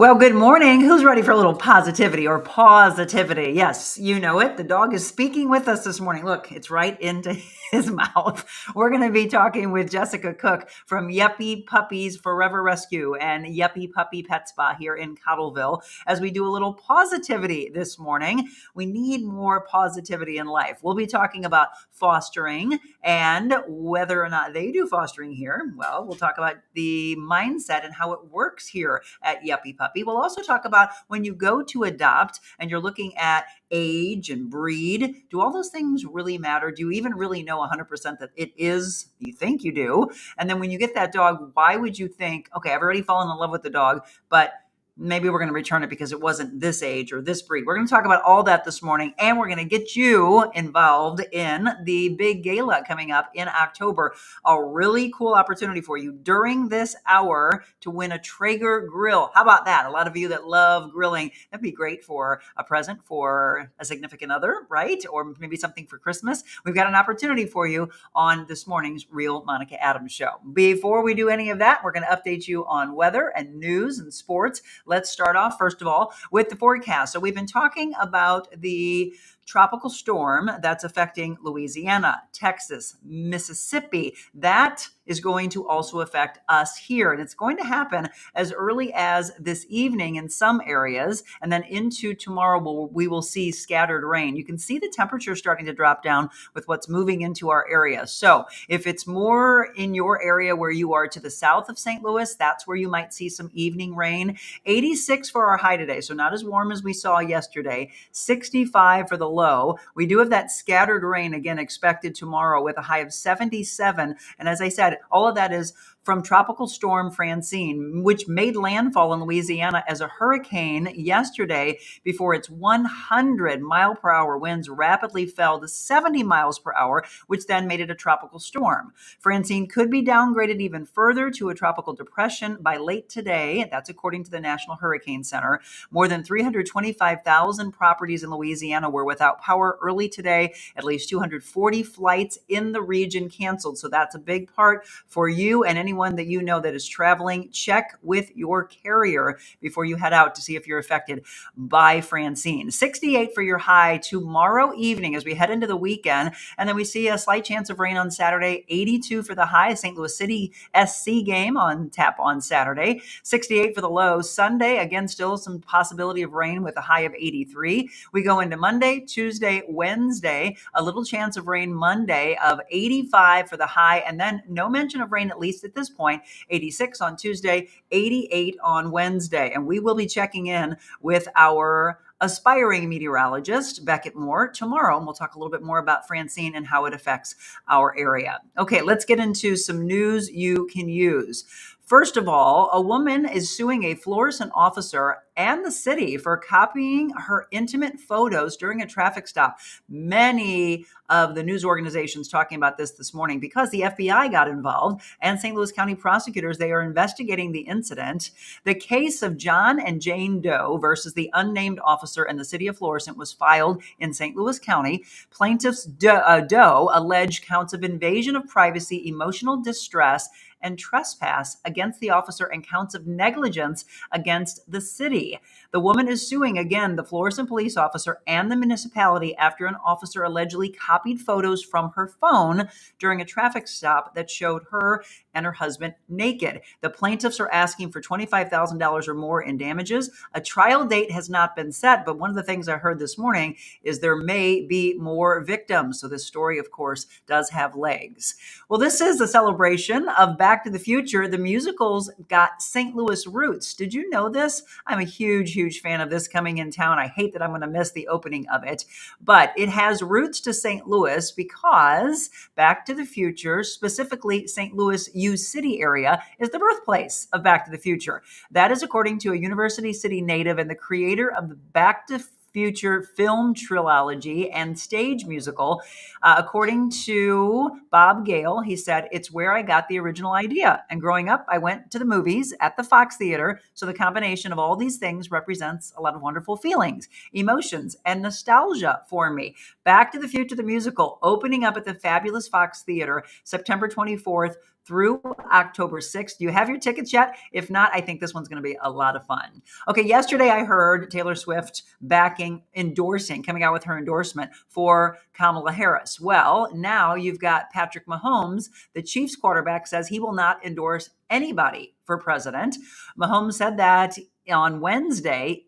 Well, good morning. Who's ready for a little positivity or positivity? Yes, you know it. The dog is speaking with us this morning. Look, it's right into his mouth. We're going to be talking with Jessica Cooke from Yuppy Puppies Forever Rescue and Yuppy Puppy Pet Spa here in Cottleville as we do a little positivity this morning. We need more positivity in life. We'll be talking about fostering and whether or not they do fostering here. Well, we'll talk about the mindset and how it works here at Yuppy Puppy. We'll also talk about when you go to adopt and you're looking at age and breed. Do all those things really matter? Do you even really know 100% that it is? You think you do. And then when you get that dog, why would you think, okay, I've already fallen in love with the dog, but maybe we're going to return it because it wasn't this age or this breed. We're going to talk about all that this morning, and we're going to get you involved in the big gala coming up in October. A really cool opportunity for you during this hour to win a Traeger grill. How about that? A lot of you that love grilling, that'd be great for a present for a significant other, right? Or maybe something for Christmas. We've got an opportunity for you on this morning's Real Monica Adams show. Before we do any of that, we're going to update you on weather and news and sports. Let's start off, first of all, with the forecast. So we've been talking about the tropical storm that's affecting Louisiana, Texas, Mississippi. That is going to also affect us here. And it's going to happen as early as this evening in some areas. And then into tomorrow, we will see scattered rain. You can see the temperature starting to drop down with what's moving into our area. So if it's more in your area where you are to the south of St. Louis, that's where you might see some evening rain. 86 for our high today. So not as warm as we saw yesterday. 65 for the low. We do have that scattered rain again expected tomorrow with a high of 77. And as I said, all of that is from Tropical Storm Francine, which made landfall in Louisiana as a hurricane yesterday before its 100-mile-per-hour winds rapidly fell to 70 miles per hour, which then made it a tropical storm. Francine could be downgraded even further to a tropical depression by late today. That's according to the National Hurricane Center. More than 325,000 properties in Louisiana were without power early today. At least 240 flights in the region canceled. So that's a big part for you and anyone that you know that is traveling. Check with your carrier before you head out to see if you're affected by Francine. 68 for your high tomorrow evening as we head into the weekend. And then we see a slight chance of rain on Saturday. 82 for the high. St. Louis City SC game on tap on Saturday. 68 for the low. Sunday, again, still some possibility of rain with a high of 83. We go into Monday, Tuesday, Wednesday, a little chance of rain Monday of 85 for the high, and then no mention of rain, at least at this point. 86 on Tuesday, 88 on Wednesday. And we will be checking in with our aspiring meteorologist, Beckett Moore, tomorrow. And we'll talk a little bit more about Francine and how it affects our area. Okay, let's get into some news you can use. First of all, a woman is suing a Florissant officer and the city for copying her intimate photos during a traffic stop. Many of the news organizations talking about this morning because the FBI got involved and St. Louis County prosecutors, they are investigating the incident. The case of John and Jane Doe versus the unnamed officer in the city of Florissant was filed in St. Louis County. Plaintiffs Doe alleged counts of invasion of privacy, emotional distress, and trespass against the officer and counts of negligence against the city. The woman is suing, again, the Florissant police officer and the municipality after an officer allegedly copied photos from her phone during a traffic stop that showed her and her husband naked. The plaintiffs are asking for $25,000 or more in damages. A trial date has not been set, but one of the things I heard this morning is there may be more victims. So this story, of course, does have legs. Well, this is a celebration of Back to the Future. The musical's got St. Louis roots. Did you know this? I'm a huge fan of this coming in town. I hate that I'm going to miss the opening of it, but it has roots to St. Louis because Back to the Future, specifically St. Louis U City area, is the birthplace of Back to the Future. That is according to a University City native and the creator of the Back to Future film trilogy and stage musical. According to Bob Gale, he said, "It's where I got the original idea. And growing up, I went to the movies at the Fox Theater. So the combination of all these things represents a lot of wonderful feelings, emotions, and nostalgia for me." Back to the Future, the musical, opening up at the fabulous Fox Theater, September 24th through October 6th. Do you have your tickets yet? If not, I think this one's going to be a lot of fun. Okay, yesterday I heard Taylor Swift coming out with her endorsement for Kamala Harris. Well, now you've got Patrick Mahomes, the Chiefs quarterback, says he will not endorse anybody for president. Mahomes said that on Wednesday,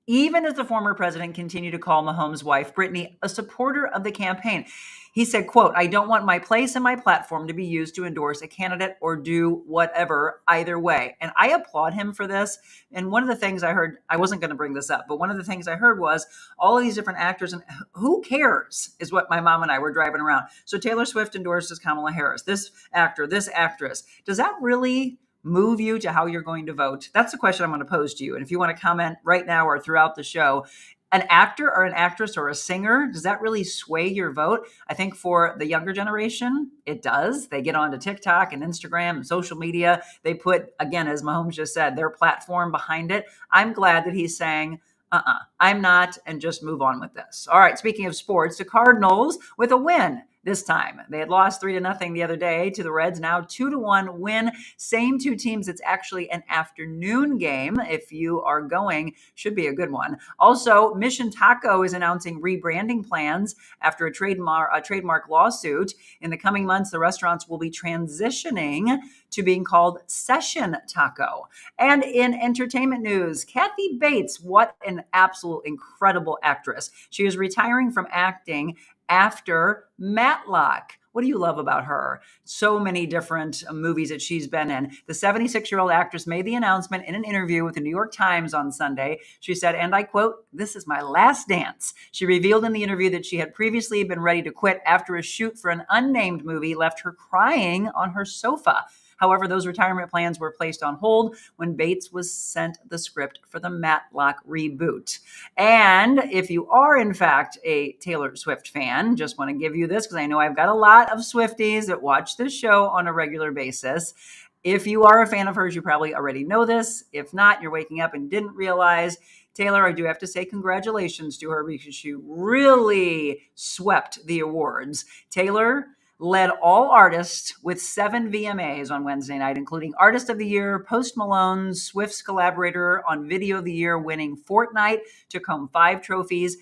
even as the former president continued to call Mahomes' wife, Brittany, a supporter of the campaign. He said, quote, "I don't want my place and my platform to be used to endorse a candidate or do whatever either way." And I applaud him for this. And one of the things I heard, I wasn't going to bring this up, but one of the things I heard was all of these different actors, and who cares is what my mom and I were driving around. So Taylor Swift endorses Kamala Harris, this actor, this actress. Does that really move you to how you're going to vote? That's the question I'm going to pose to you. And if you want to comment right now or throughout the show, an actor or an actress or a singer, does that really sway your vote? I think for the younger generation, it does. They get onto TikTok and Instagram and social media. They put, again, as Mahomes just said, their platform behind it. I'm glad that he's saying, I'm not, and just move on with this. All right, speaking of sports, the Cardinals with a win this time. They had lost 3-0 the other day to the Reds. Now 2-1 win. Same two teams. It's actually an afternoon game. If you are going, should be a good one. Also, Mission Taco is announcing rebranding plans after a trademark lawsuit. In the coming months, the restaurants will be transitioning to being called Session Taco. And in entertainment news, Kathy Bates, what an absolute incredible actress. She is retiring from acting after Matlock. What do you love about her? So many different movies that she's been in. The 76-year-old actress made the announcement in an interview with the New York Times on Sunday. She said, and I quote, "This is my last dance." She revealed in the interview that she had previously been ready to quit after a shoot for an unnamed movie left her crying on her sofa. However, those retirement plans were placed on hold when Bates was sent the script for the Matlock reboot. And if you are, in fact, a Taylor Swift fan, just want to give you this because I know I've got a lot of Swifties that watch this show on a regular basis. If you are a fan of hers, you probably already know this. If not, you're waking up and didn't realize. Taylor, I do have to say congratulations to her because she really swept the awards. Taylor led all artists with 7 VMAs on Wednesday night, including Artist of the Year, Post Malone, Swift's collaborator on Video of the Year, winning Fortnite, took home 5 trophies.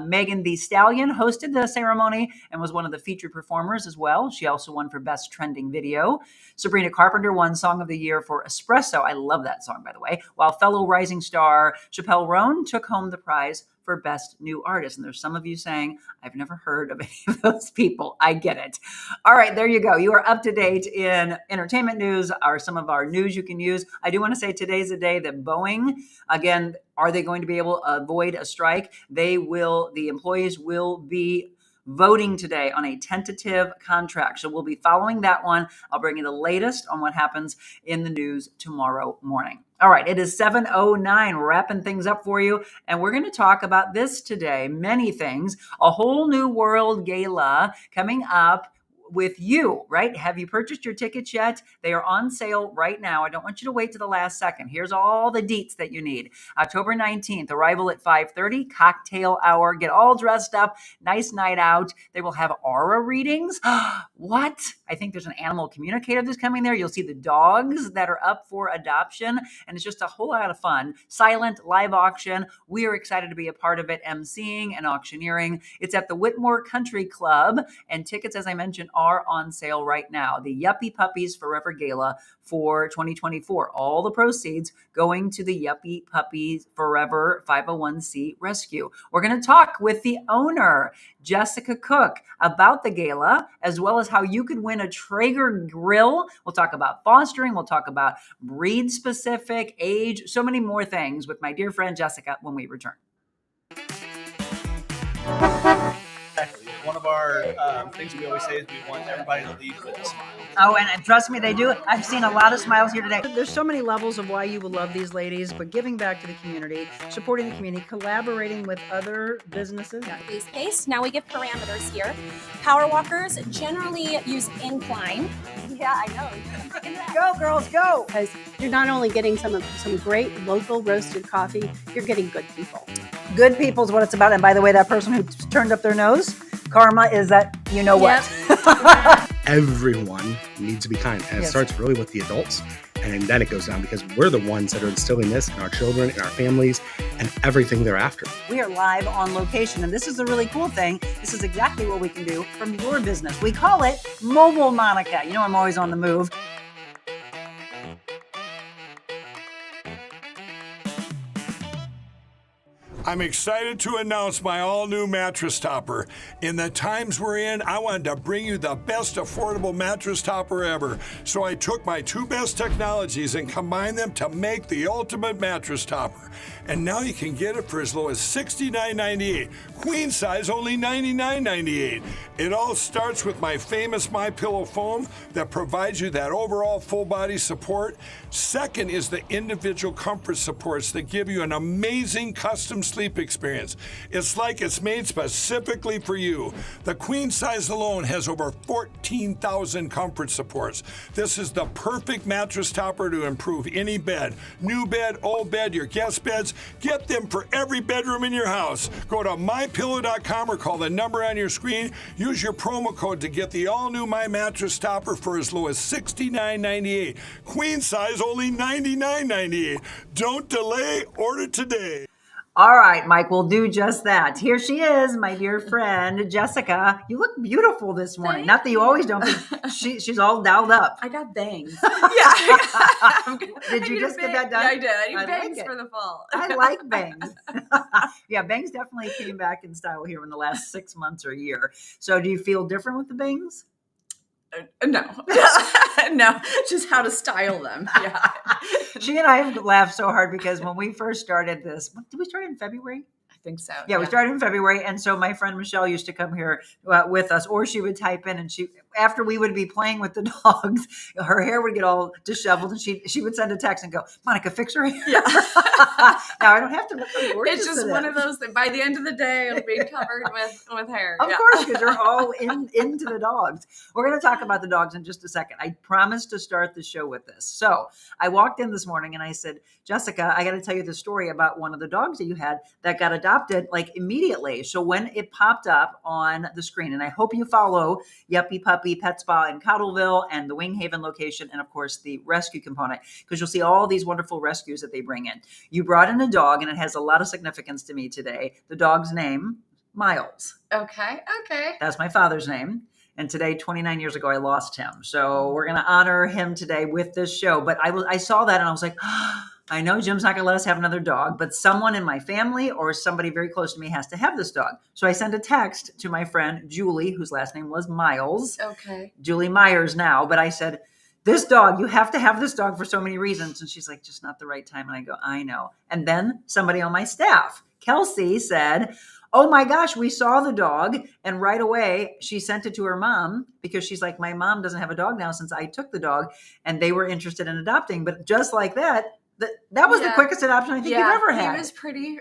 Megan Thee Stallion hosted the ceremony and was one of the featured performers as well. She also won for Best Trending Video. Sabrina Carpenter won Song of the Year for Espresso. I love that song, by the way. While fellow rising star Chappelle Roan took home the prize for Best New Artist. And there's some of you saying, I've never heard of any of those people. I get it. All right, there you go. You are up to date in entertainment news, or some of our news you can use. I do want to say today's a day that Boeing, again, are they going to be able to avoid a strike? The employees will be voting today on a tentative contract. So we'll be following that one. I'll bring you the latest on what happens in the news tomorrow morning. All right, it is 7:09, wrapping things up for you. And we're going to talk about this today, many things, a whole new world gala coming up with you, right? Have you purchased your tickets yet? They are on sale right now. I don't want you to wait to the last second. Here's all the deets that you need. October 19th, arrival at 5:30, cocktail hour, get all dressed up, nice night out. They will have aura readings. What? I think there's an animal communicator that's coming there. You'll see the dogs that are up for adoption, and it's just a whole lot of fun. Silent live auction. We are excited to be a part of it, emceeing and auctioneering. It's at the Whitmore Country Club, and tickets, as I mentioned, are on sale right now. The Yuppy Puppies Forever Gala for 2024. All the proceeds going to the Yuppy Puppies Forever 501c Rescue. We're going to talk with the owner, Jessica Cooke, about the gala, as well as how you could win a Trager grill. We'll talk about fostering. We'll talk about breed specific, age, so many more things with my dear friend Jessica when we return. One of our things we always say is we want everybody to leave with a smile. Oh, and trust me, they do it. I've seen a lot of smiles here today. There's so many levels of why you will love these ladies, but giving back to the community, supporting the community, collaborating with other businesses. Please pace. Now we give parameters here. Power walkers generally use incline. Yeah, I know. Go, girls, go. Because you're not only getting some great local roasted coffee, you're getting good people. Good people is what it's about. And by the way, that person who turned up their nose, karma is that you know what. Yep. everyone needs to be kind. And it starts really with the adults. And then it goes down because we're the ones that are instilling this in our children, in our families, and everything thereafter. We are live on location, and this is the really cool thing. This is exactly what we can do from your business. We call it Mobile Monica. You know, I'm always on the move. I'm excited to announce my all-new mattress topper. In the times we're in, I wanted to bring you the best affordable mattress topper ever. So I took my two best technologies and combined them to make the ultimate mattress topper. And now you can get it for as low as $69.98. Queen size, only $99.98. It all starts with my famous MyPillow foam that provides you that overall full body support. Second is the individual comfort supports that give you an amazing custom sleep experience. It's like it's made specifically for you. The queen size alone has over 14,000 comfort supports. This is the perfect mattress topper to improve any bed. New bed, old bed, your guest beds. Get them for every bedroom in your house. Go to mypillow.com or call the number on your screen. Use your promo code to get the all-new My Mattress Topper for as low as $69.98. Queen size, only $99.98. Don't delay, order today. All right, Mike, we'll do just that. Here she is, my dear friend, Jessica. You look beautiful this morning. Not that you always don't, but she's all dialed up. I got bangs. Did you just get that done? Yeah, I did. I need I bangs like for the fall. I like bangs. Yeah, bangs definitely came back in style here in the last 6 months or year. So do you feel different with the bangs? No, no, just how to style them. Yeah. She and I have laughed so hard because when we first started this, did we start in February? I think so. Yeah, we started in February. And so my friend Michelle used to come here with us, or she would type in, and after we would be playing with the dogs, her hair would get all disheveled, and she would send a text and go, Monica, fix her hair. Yeah. Now I don't have to look how gorgeous It's just one of those that by the end of the day, it'll be covered with hair. Of course, because you're all into the dogs. We're going to talk about the dogs in just a second. I promised to start the show with this. So I walked in this morning and I said, Jessica, I got to tell you the story about one of the dogs that you had that got adopted like immediately. So when it popped up on the screen, and I hope you follow Yuppy Puppy Pet Spa in Cottleville and the Wing Haven location, and of course the rescue component, because you'll see all these wonderful rescues that they bring in. You brought in a dog, and it has a lot of significance to me today. The dog's name, Miles. Okay. That's my father's name. And today, 29 years ago, I lost him. So we're going to honor him today with this show. But I saw that and I was like, I know Jim's not going to let us have another dog, but someone in my family or somebody very close to me has to have this dog. So I sent a text to my friend, Julie, whose last name was Miles. Okay. Julie Myers now. But I said, this dog, you have to have this dog for so many reasons. And she's like, just not the right time. And I go, I know. And then somebody on my staff, Kelsey, said, oh my gosh, we saw the dog. And right away, she sent it to her mom because she's like, my mom doesn't have a dog now since I took the dog. And they were interested in adopting. But just like that, that was the quickest adoption I think you've ever had. He was pretty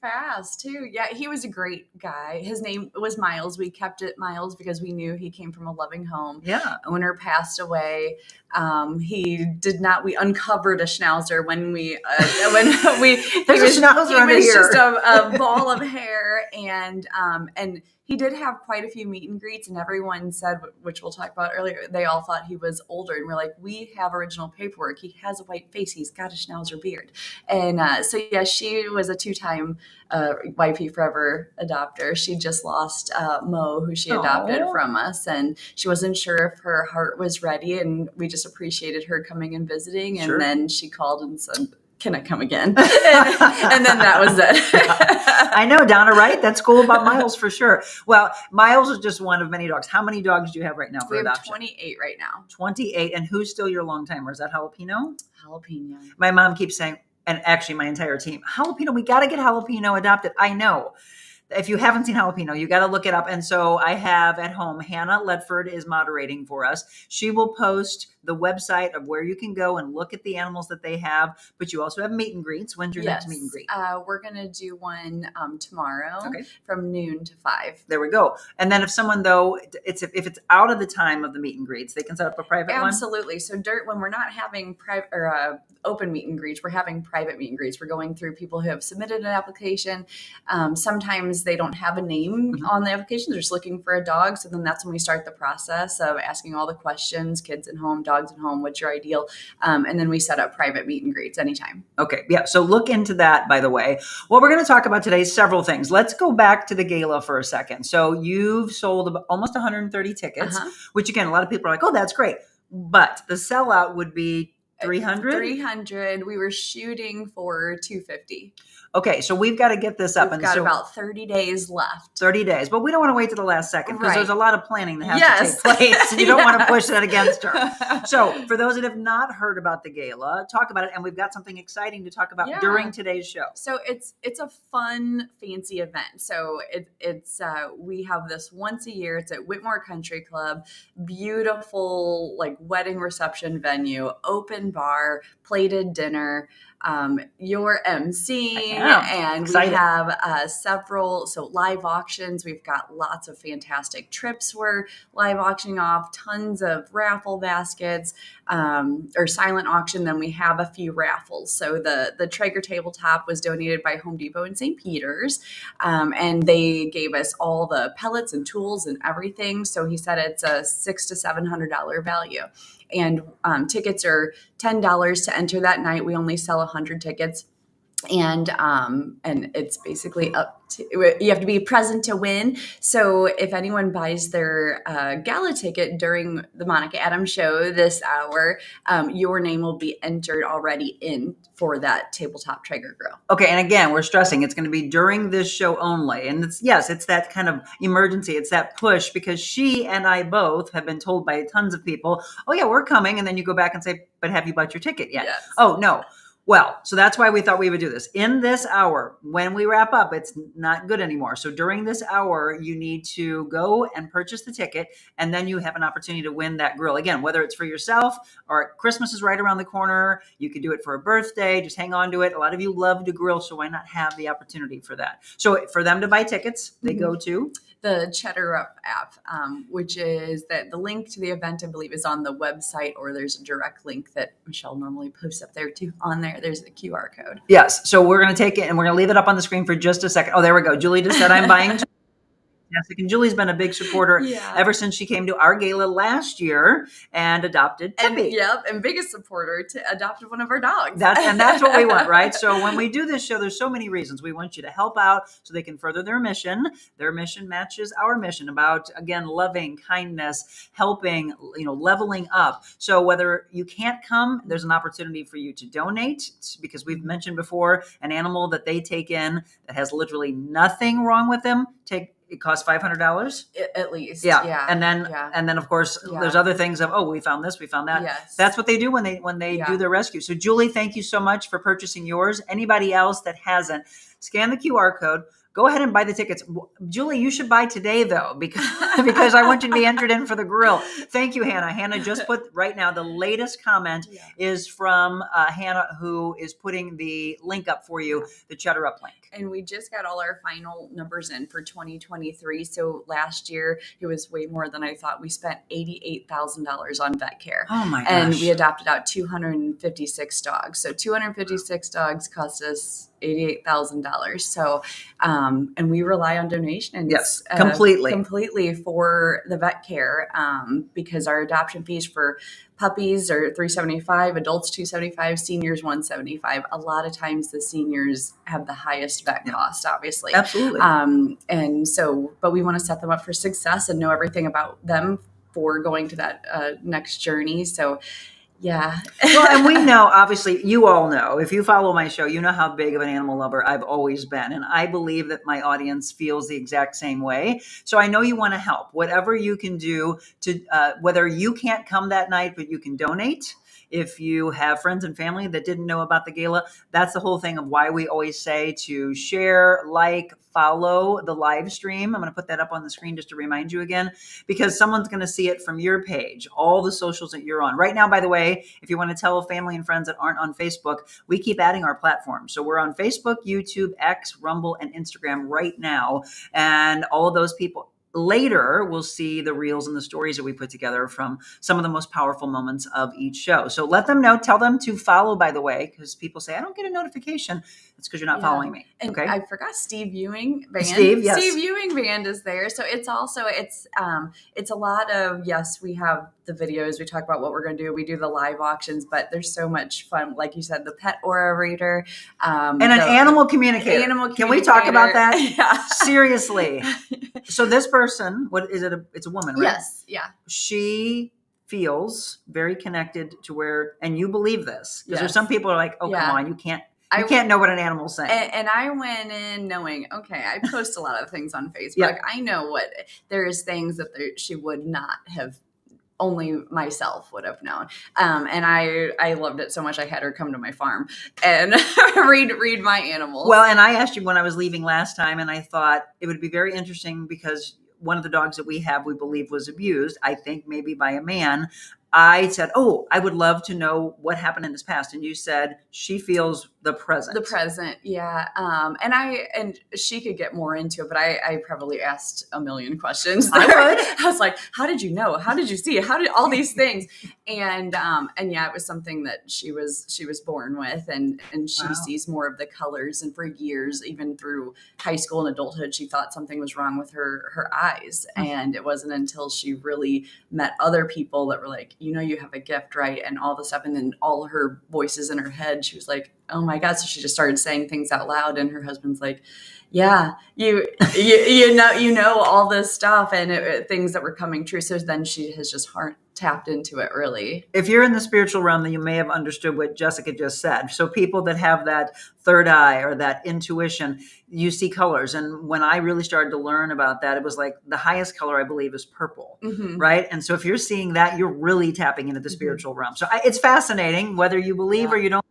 fast too. Yeah, he was a great guy. His name was Miles. We kept it Miles because we knew he came from a loving home. Yeah. Owner passed away. We uncovered a schnauzer when he was just a ball of hair, and he did have quite a few meet and greets, and everyone said, which we'll talk about earlier, they all thought he was older, and we're like, we have original paperwork. He has a white face. He's got a schnauzer beard. And she was a 2-time Yuppy Forever adopter. She just lost Mo, who she adopted from us, and she wasn't sure if her heart was ready, and we just appreciated her coming and visiting. And then she called and said, can I come again? And then that was it. I know, Donna, right? That's cool about Miles for sure. Well, Miles is just one of many dogs. How many dogs do you have right now for adoption? We have 28 right now. 28. And who's still your long timer? Is that Jalapeno? Jalapeno. My mom keeps saying, and actually my entire team, Jalapeno, we got to get Jalapeno adopted. I know. If you haven't seen Jalapeno, you got to look it up. And so I have at home, Hannah Ledford is moderating for us. She will post the website of where you can go and look at the animals that they have. But you also have meet and greets. When's your next meet and greet? We're going to do one tomorrow from noon to 5. There we go. And then if someone, though, if it's out of the time of the meet and greets, they can set up a private one? Absolutely. So when we're not having open meet and greets, we're having private meet and greets. We're going through people who have submitted an application. Sometimes families, they don't have a name on the application. They're just looking for a dog. So then that's when we start the process of asking all the questions, kids at home, dogs at home, what's your ideal? And then we set up private meet and greets anytime. Okay. Yeah. So look into that, by the way. What we're going to talk about today is several things. Let's go back to the gala for a second. So you've sold almost 130 tickets, which again, a lot of people are like, oh, that's great. But the sellout would be 300? 300. We were shooting for 250. Okay, so we've got to get this up. We've got about 30 days left. 30 days. But we don't want to wait to the last second because there's a lot of planning that has to take place. And you don't want to push that against her. So for those that have not heard about the gala, talk about it. And we've got something exciting to talk about during today's show. So it's a fun, fancy event. So it's we have this once a year. It's at Whitmore Country Club. Beautiful, like wedding reception venue, open bar, plated dinner. You're emceeing, and we have several live auctions. We've got lots of fantastic trips we're live auctioning off, tons of raffle baskets, or silent auction. Then we have a few raffles. So the Trager tabletop was donated by Home Depot in St. Peters, and they gave us all the pellets and tools and everything. So he said it's a $600 to $700 value. And tickets are $10 to enter that night. We only sell 100 tickets. And it's basically up to, you have to be present to win. So if anyone buys their gala ticket during the Monica Adams show this hour, your name will be entered already in for that tabletop Traeger grill. Okay. And again, we're stressing it's going to be during this show only. And it's that kind of emergency. It's that push because she and I both have been told by tons of people, oh yeah, we're coming. And then you go back and say, but have you bought your ticket yet? Yes. Oh, no. Well, so that's why we thought we would do this. In this hour, when we wrap up, it's not good anymore. So during this hour, you need to go and purchase the ticket, and then you have an opportunity to win that grill. Again, whether it's for yourself or Christmas is right around the corner, you could do it for a birthday, just hang on to it. A lot of you love to grill, so why not have the opportunity for that? So for them to buy tickets, they go to the Cheddar Up app, which is that the link to the event, I believe, is on the website, or there's a direct link that Michelle normally posts up there too. On there, there's the QR code. Yes. So we're going to take it and we're going to leave it up on the screen for just a second. Oh, there we go. Julie just said I'm buying. And Julie's been a big supporter ever since she came to our gala last year and adopted Tippy. And biggest supporter to adopted one of our dogs. That's what we want, right? So when we do this show, there's so many reasons. We want you to help out so they can further their mission. Their mission matches our mission about, again, loving, kindness, helping, leveling up. So whether you can't come, there's an opportunity for you to donate because we've mentioned before an animal that they take in that has literally nothing wrong with them. It costs $500 at least. Yeah. And then of course there's other things of, we found this, we found that. Yes. That's what they do when they do their rescue. So Julie, thank you so much for purchasing yours. Anybody else that hasn't, scan the QR code. Go ahead and buy the tickets. Julie, you should buy today, though, because I want you to be entered in for the grill. Thank you, Hannah. Hannah just put right now, the latest comment is from Hannah, who is putting the link up for you, the Cheddar Up link. And we just got all our final numbers in for 2023. So last year, it was way more than I thought. We spent $88,000 on vet care. Oh, my gosh. And we adopted out 256 dogs. So 256 dogs cost us $88,000. So, and we rely on donations. Yes, completely for the vet care, because our adoption fees for puppies are $375, adults $275, seniors $175. A lot of times the seniors have the highest vet cost, obviously. Absolutely. And so, but we want to set them up for success and know everything about them for going to that next journey. So, yeah. Well, and we know, obviously, you all know, if you follow my show, you know how big of an animal lover I've always been. And I believe that my audience feels the exact same way. So I know you want to help. Whatever you can do to, whether you can't come that night, but you can donate. If you have friends and family that didn't know about the gala, that's the whole thing of why we always say to share, like, follow the live stream. I'm going to put that up on the screen just to remind you again, because someone's going to see it from your page, all the socials that you're on. Right now, by the way, if you want to tell family and friends that aren't on Facebook, we keep adding our platforms. So we're on Facebook, YouTube, X, Rumble, and Instagram right now. And all of those people, later, we'll see the reels and the stories that we put together from some of the most powerful moments of each show. So let them know. Tell them to follow, by the way, because people say, I don't get a notification. It's because you're not following me. And okay. I forgot Steve Ewing Band. Steve, yes. Steve Ewing Band is there. So it's also, it's a lot of, yes, we have the videos. We talk about what we're going to do. We do the live auctions, but there's so much fun. Like you said, the pet aura reader. And an animal communicator. Can we talk about that? Yeah. Seriously. So this person, what is it? It's a woman, right? Yes. Yeah. She feels very connected to where, and you believe this, because there's Yes. some people are like, oh, Yeah. come on, you can't know what an animal's saying. And I went in knowing, okay, I post a lot of things on Facebook. Yeah. I know there's things that she would not have, only myself would have known. And I loved it so much. I had her come to my farm and read my animals. Well, and I asked you when I was leaving last time, and I thought it would be very interesting because one of the dogs that we have, we believe was abused, I think maybe by a man. I said, oh, I would love to know what happened in his past. And you said she feels the present. The present, yeah. And she could get more into it, but I probably asked a million questions. I would. I was like, how did you know? How did you see? How did all these things? And yeah, it was something that she was born with, and she sees more of the colors. And for years, even through high school and adulthood, she thought something was wrong with her eyes. And it wasn't until she really met other people that were like, you have a gift, right? And all this stuff. And then all her voices in her head, she was like, oh my God. So she just started saying things out loud, and her husband's like, yeah, you know all this stuff, and things that were coming true. So then she has just tapped into it, really. If you're in the spiritual realm, then you may have understood what Jessica just said. So people that have that third eye or that intuition, you see colors. And when I really started to learn about that, it was like the highest color, I believe, is purple, right? And so if you're seeing that, you're really tapping into the spiritual realm. So it's fascinating, whether you believe or you don't.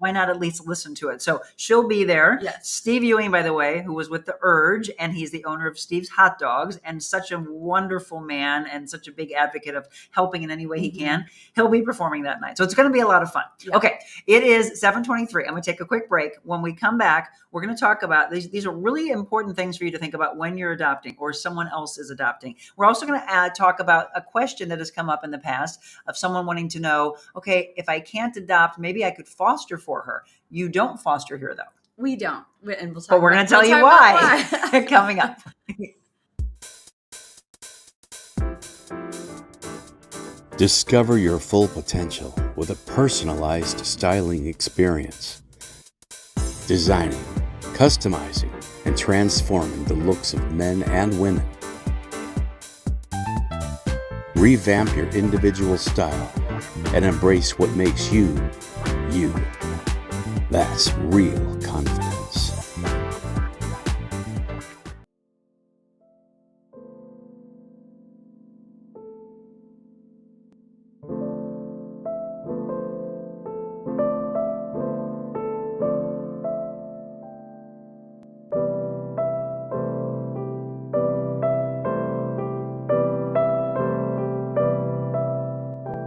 Why not at least listen to it? So she'll be there. Yes. Steve Ewing, by the way, who was with The Urge, and he's the owner of Steve's Hot Dogs, and such a wonderful man and such a big advocate of helping in any way he can. He'll be performing that night. So it's going to be a lot of fun. Yeah. Okay. It is 7:23. I'm going to take a quick break. When we come back, we're going to talk about these are really important things for you to think about when you're adopting or someone else is adopting. We're also going to talk about a question that has come up in the past of someone wanting to know, okay, if I can't adopt, maybe I could foster for her. You don't foster here, though. We don't. And we'll talk but we're going to tell you why coming up. Discover your full potential with a personalized styling experience. Designing, customizing, and transforming the looks of men and women. Revamp your individual style and embrace what makes you, you. That's real confidence.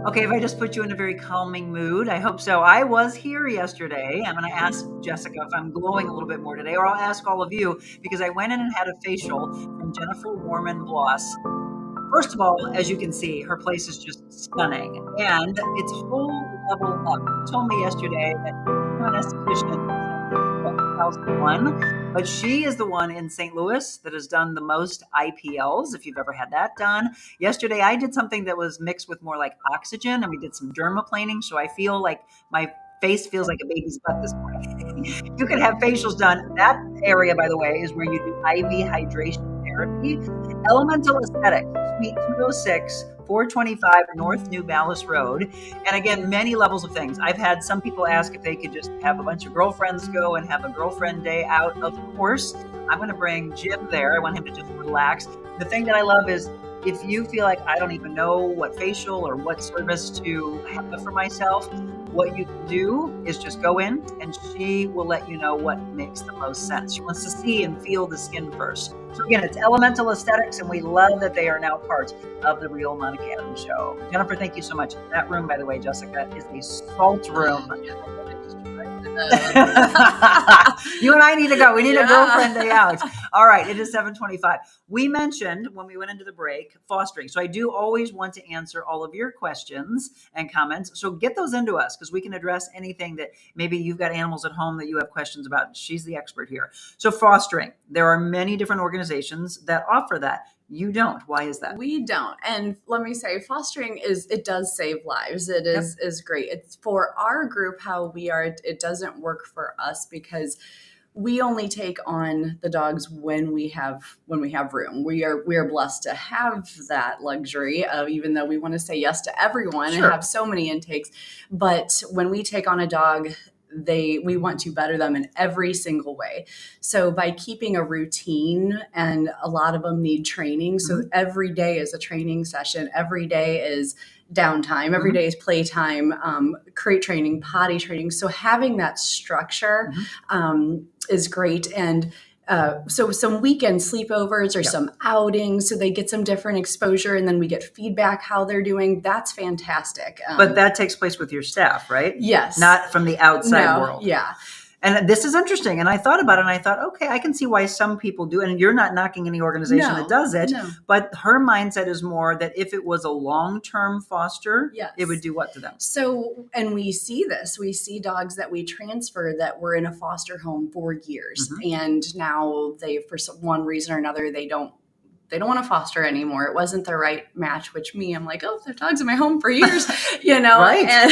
Okay, if I just put you in a very calming mood, I hope so. I was here yesterday. I'm going to ask Jessica if I'm glowing a little bit more today, or I'll ask all of you, because I went in and had a facial from Jennifer Warman Bloss. First of all, as you can see, her place is just stunning, and it's a whole level up. She told me yesterday that she's an esthetician 2001, but she is the one in St. Louis that has done the most IPLs, if you've ever had that done. Yesterday, I did something that was mixed with more like oxygen, and we did some dermaplaning, so I feel like my face feels like a baby's butt this morning. You can have facials done. That area, by the way, is where you do IV hydration therapy. Elemental Aesthetics, Suite 206, 425 North New Ballas Road. And again, many levels of things. I've had some people ask if they could just have a bunch of girlfriends go and have a girlfriend day out. Of course, I'm going to bring Jim there. I want him to just relax. The thing that I love is if you feel like I don't even know what facial or what service to have for myself, what you can do is just go in and she will let you know what makes the most sense. She wants to see and feel the skin first. So again, it's Elemental Aesthetics, and we love that they are now part of the Real Monica Adams show. Jennifer, thank you so much. That room, by the way, Jessica, is a salt room. You and I need to go. We need a girlfriend day out. All right. It is 7:25. We mentioned when we went into the break, fostering. So I do always want to answer all of your questions and comments. So get those into us because we can address anything that maybe you've got animals at home that you have questions about. She's the expert here. So fostering, there are many different organizations that offer that. You don't. Why is that? We don't. And let me say, fostering it does save lives. It is great. It's for our group, how we are, it doesn't work for us because we only take on the dogs when we have room. We are blessed to have that luxury of, even though we want to say yes to everyone and have so many intakes. But when we take on a dog, we want to better them in every single way. So by keeping a routine, and a lot of them need training. So every day is a training session. Every day is downtime. Every day is playtime, crate training, potty training. So having that structure is great. And so some weekend sleepovers or some outings, so they get some different exposure, and then we get feedback how they're doing. That's fantastic. But that takes place with your staff, right? Yes. Not from the outside world. Yeah. And this is interesting. And I thought about it and I thought, okay, I can see why some people do. And you're not knocking any organization that does it. No. But her mindset is more that if it was a long-term foster, it would do what to them? So, and we see this. We see dogs that we transfer that were in a foster home for years. And now for one reason or another, they don't want to foster anymore. It wasn't the right match, which I'm like, oh, their dog's in my home for years, right.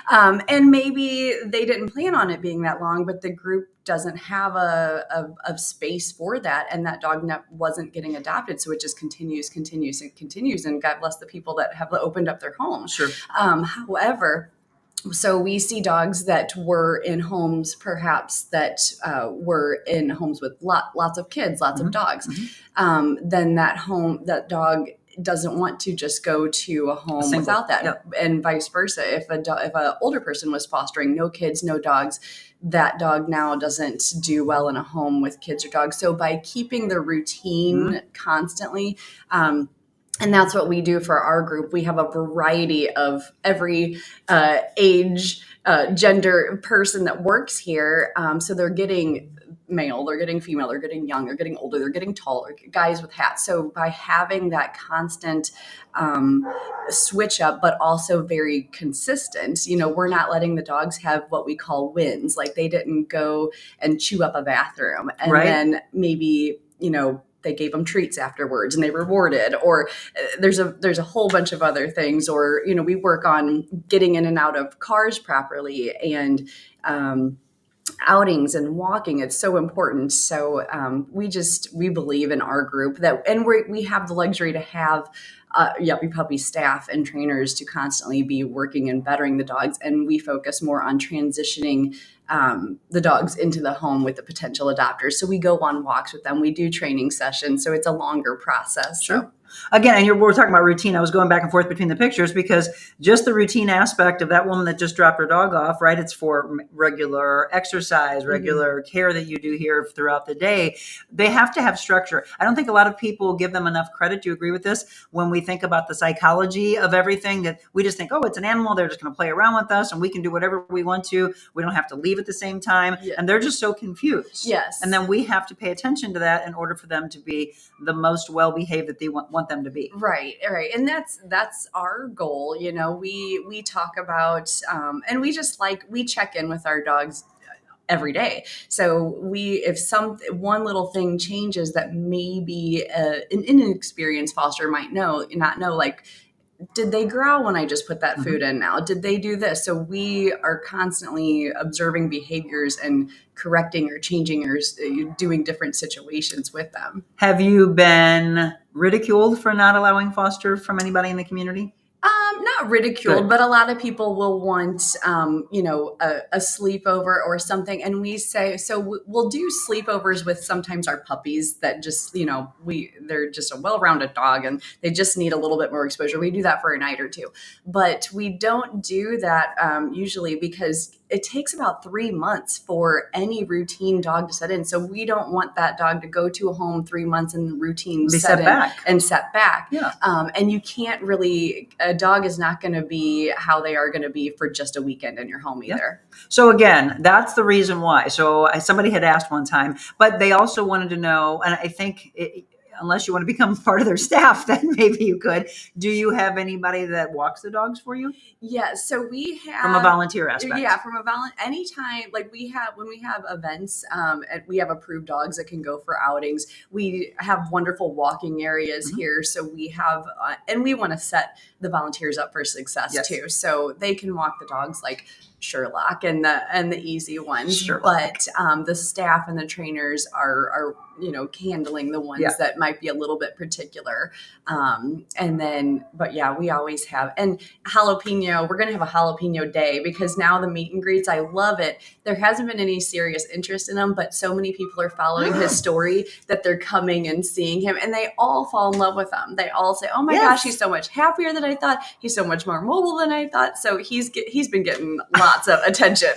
And maybe they didn't plan on it being that long, but the group doesn't have a space for that. And that dog wasn't getting adopted. So it just continues. And God bless the people that have opened up their homes. Sure. However, so we see dogs that were in homes, perhaps that were in homes with lots of kids, lots of dogs. Then that dog doesn't want to just go to a home without that, and vice versa. If an older person was fostering, no kids, no dogs, that dog now doesn't do well in a home with kids or dogs. So by keeping the routine constantly, and that's what we do for our group. We have a variety of every age, gender person that works here. So they're getting male, they're getting female, they're getting young, they're getting older, they're getting taller, guys with hats. So by having that constant switch up, but also very consistent, we're not letting the dogs have what we call wins. Like they didn't go and chew up a bathroom and then maybe, they gave them treats afterwards and they rewarded, or there's a whole bunch of other things, or, we work on getting in and out of cars properly and, outings and walking. It's so important. So, we believe in our group that, and we have the luxury to have Yuppy Puppy staff and trainers to constantly be working and bettering the dogs. And we focus more on transitioning the dogs into the home with the potential adopters. So we go on walks with them. We do training sessions. So it's a longer process. Sure. So. Again, and we're talking about routine. I was going back and forth between the pictures because just the routine aspect of that woman that just dropped her dog off, right? It's for regular exercise, regular care that you do here throughout the day. They have to have structure. I don't think a lot of people give them enough credit. Do you agree with this? When we think about the psychology of everything, that we just think, oh, it's an animal. They're just going to play around with us and we can do whatever we want to. We don't have to leave at the same time. Yeah. And they're just so confused. Yes. And then we have to pay attention to that in order for them to be the most well-behaved that they want them to be. Right. And that's our goal. We talk about, and we check in with our dogs every day. So if one little thing changes that maybe an inexperienced foster might not know, like, did they growl when I just put that food in now? Did they do this? So we are constantly observing behaviors and correcting or changing or doing different situations with them. Have you been ridiculed for not allowing foster from anybody in the community? Not ridiculed, but a lot of people will want, a sleepover or something. And we say, so we'll do sleepovers with sometimes our puppies that just, they're just a well-rounded dog and they just need a little bit more exposure. We do that for a night or two, but we don't do that usually because it takes about 3 months for any routine dog to set in. So we don't want that dog to go to a home 3 months and the routine set back. Yeah. And you can't really, a dog is not not going to be how they are going to be for just a weekend in your home either. So again, that's the reason why. So somebody had asked one time, but they also wanted to know, and I think unless you want to become part of their staff, then maybe you could. Do you have anybody that walks the dogs for you? Yeah, so we have from a volunteer aspect. Yeah, from a anytime, like when we have events, and we have approved dogs that can go for outings. We have wonderful walking areas here, so we have, and we want to set the volunteers up for success too, so they can walk the dogs like Sherlock and the easy ones. But the staff and the trainers are handling the ones that might be a little bit particular. And then, but yeah, we always have, and jalapeno, we're going to have a jalapeno day because now the meet and greets, I love it. There hasn't been any serious interest in them, but so many people are following his story that they're coming and seeing him, and they all fall in love with him. They all say, oh my gosh, he's so much happier than I thought. He's so much more mobile than I thought. So he's been getting lots of attention.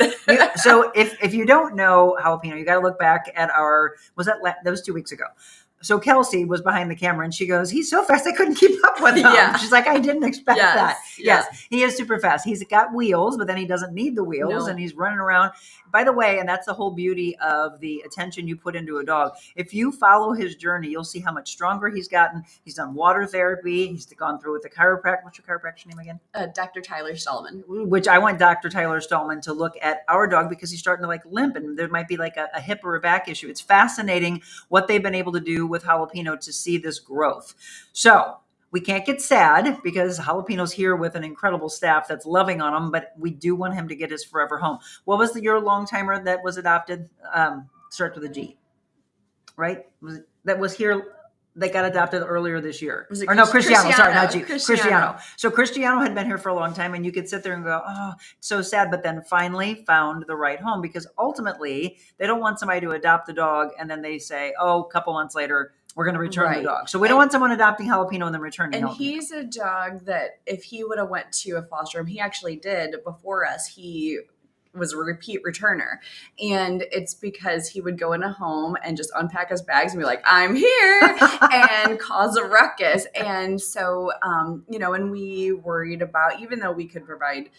So if you don't know jalapeno, you got to look back at that was 2 weeks ago. So Kelsey was behind the camera and she goes, he's so fast I couldn't keep up with him. She's like, I didn't expect that. Yes, he is super fast. He's got wheels, but then he doesn't need the wheels and he's running around. By the way, and that's the whole beauty of the attention you put into a dog. If you follow his journey, you'll see how much stronger he's gotten. He's done water therapy. He's gone through with the chiropractor. What's your chiropractor name again? Dr. Tyler Stallman. Which I want Dr. Tyler Stallman to look at our dog because he's starting to like limp and there might be like a hip or a back issue. It's fascinating what they've been able to do with Jalapeno to see this growth. So we can't get sad because Jalapeno's here with an incredible staff that's loving on him, but we do want him to get his forever home. What was your long timer that was adopted? Starts with a G, right? That was here. They got adopted earlier this year. Was it Cristiano? Sorry, not G. Cristiano. So Cristiano had been here for a long time, and you could sit there and go, oh, so sad, but then finally found the right home because ultimately they don't want somebody to adopt the dog and then they say, oh, a couple months later, we're going to return the dog. So we don't want someone adopting Jalapeno and then returning Jalapeno. And he's a dog that if he would have went to a foster home, he actually did before us. He was a repeat returner. And it's because he would go in a home and just unpack his bags and be like, I'm here and cause a ruckus. And so, and we worried about, even though we could provide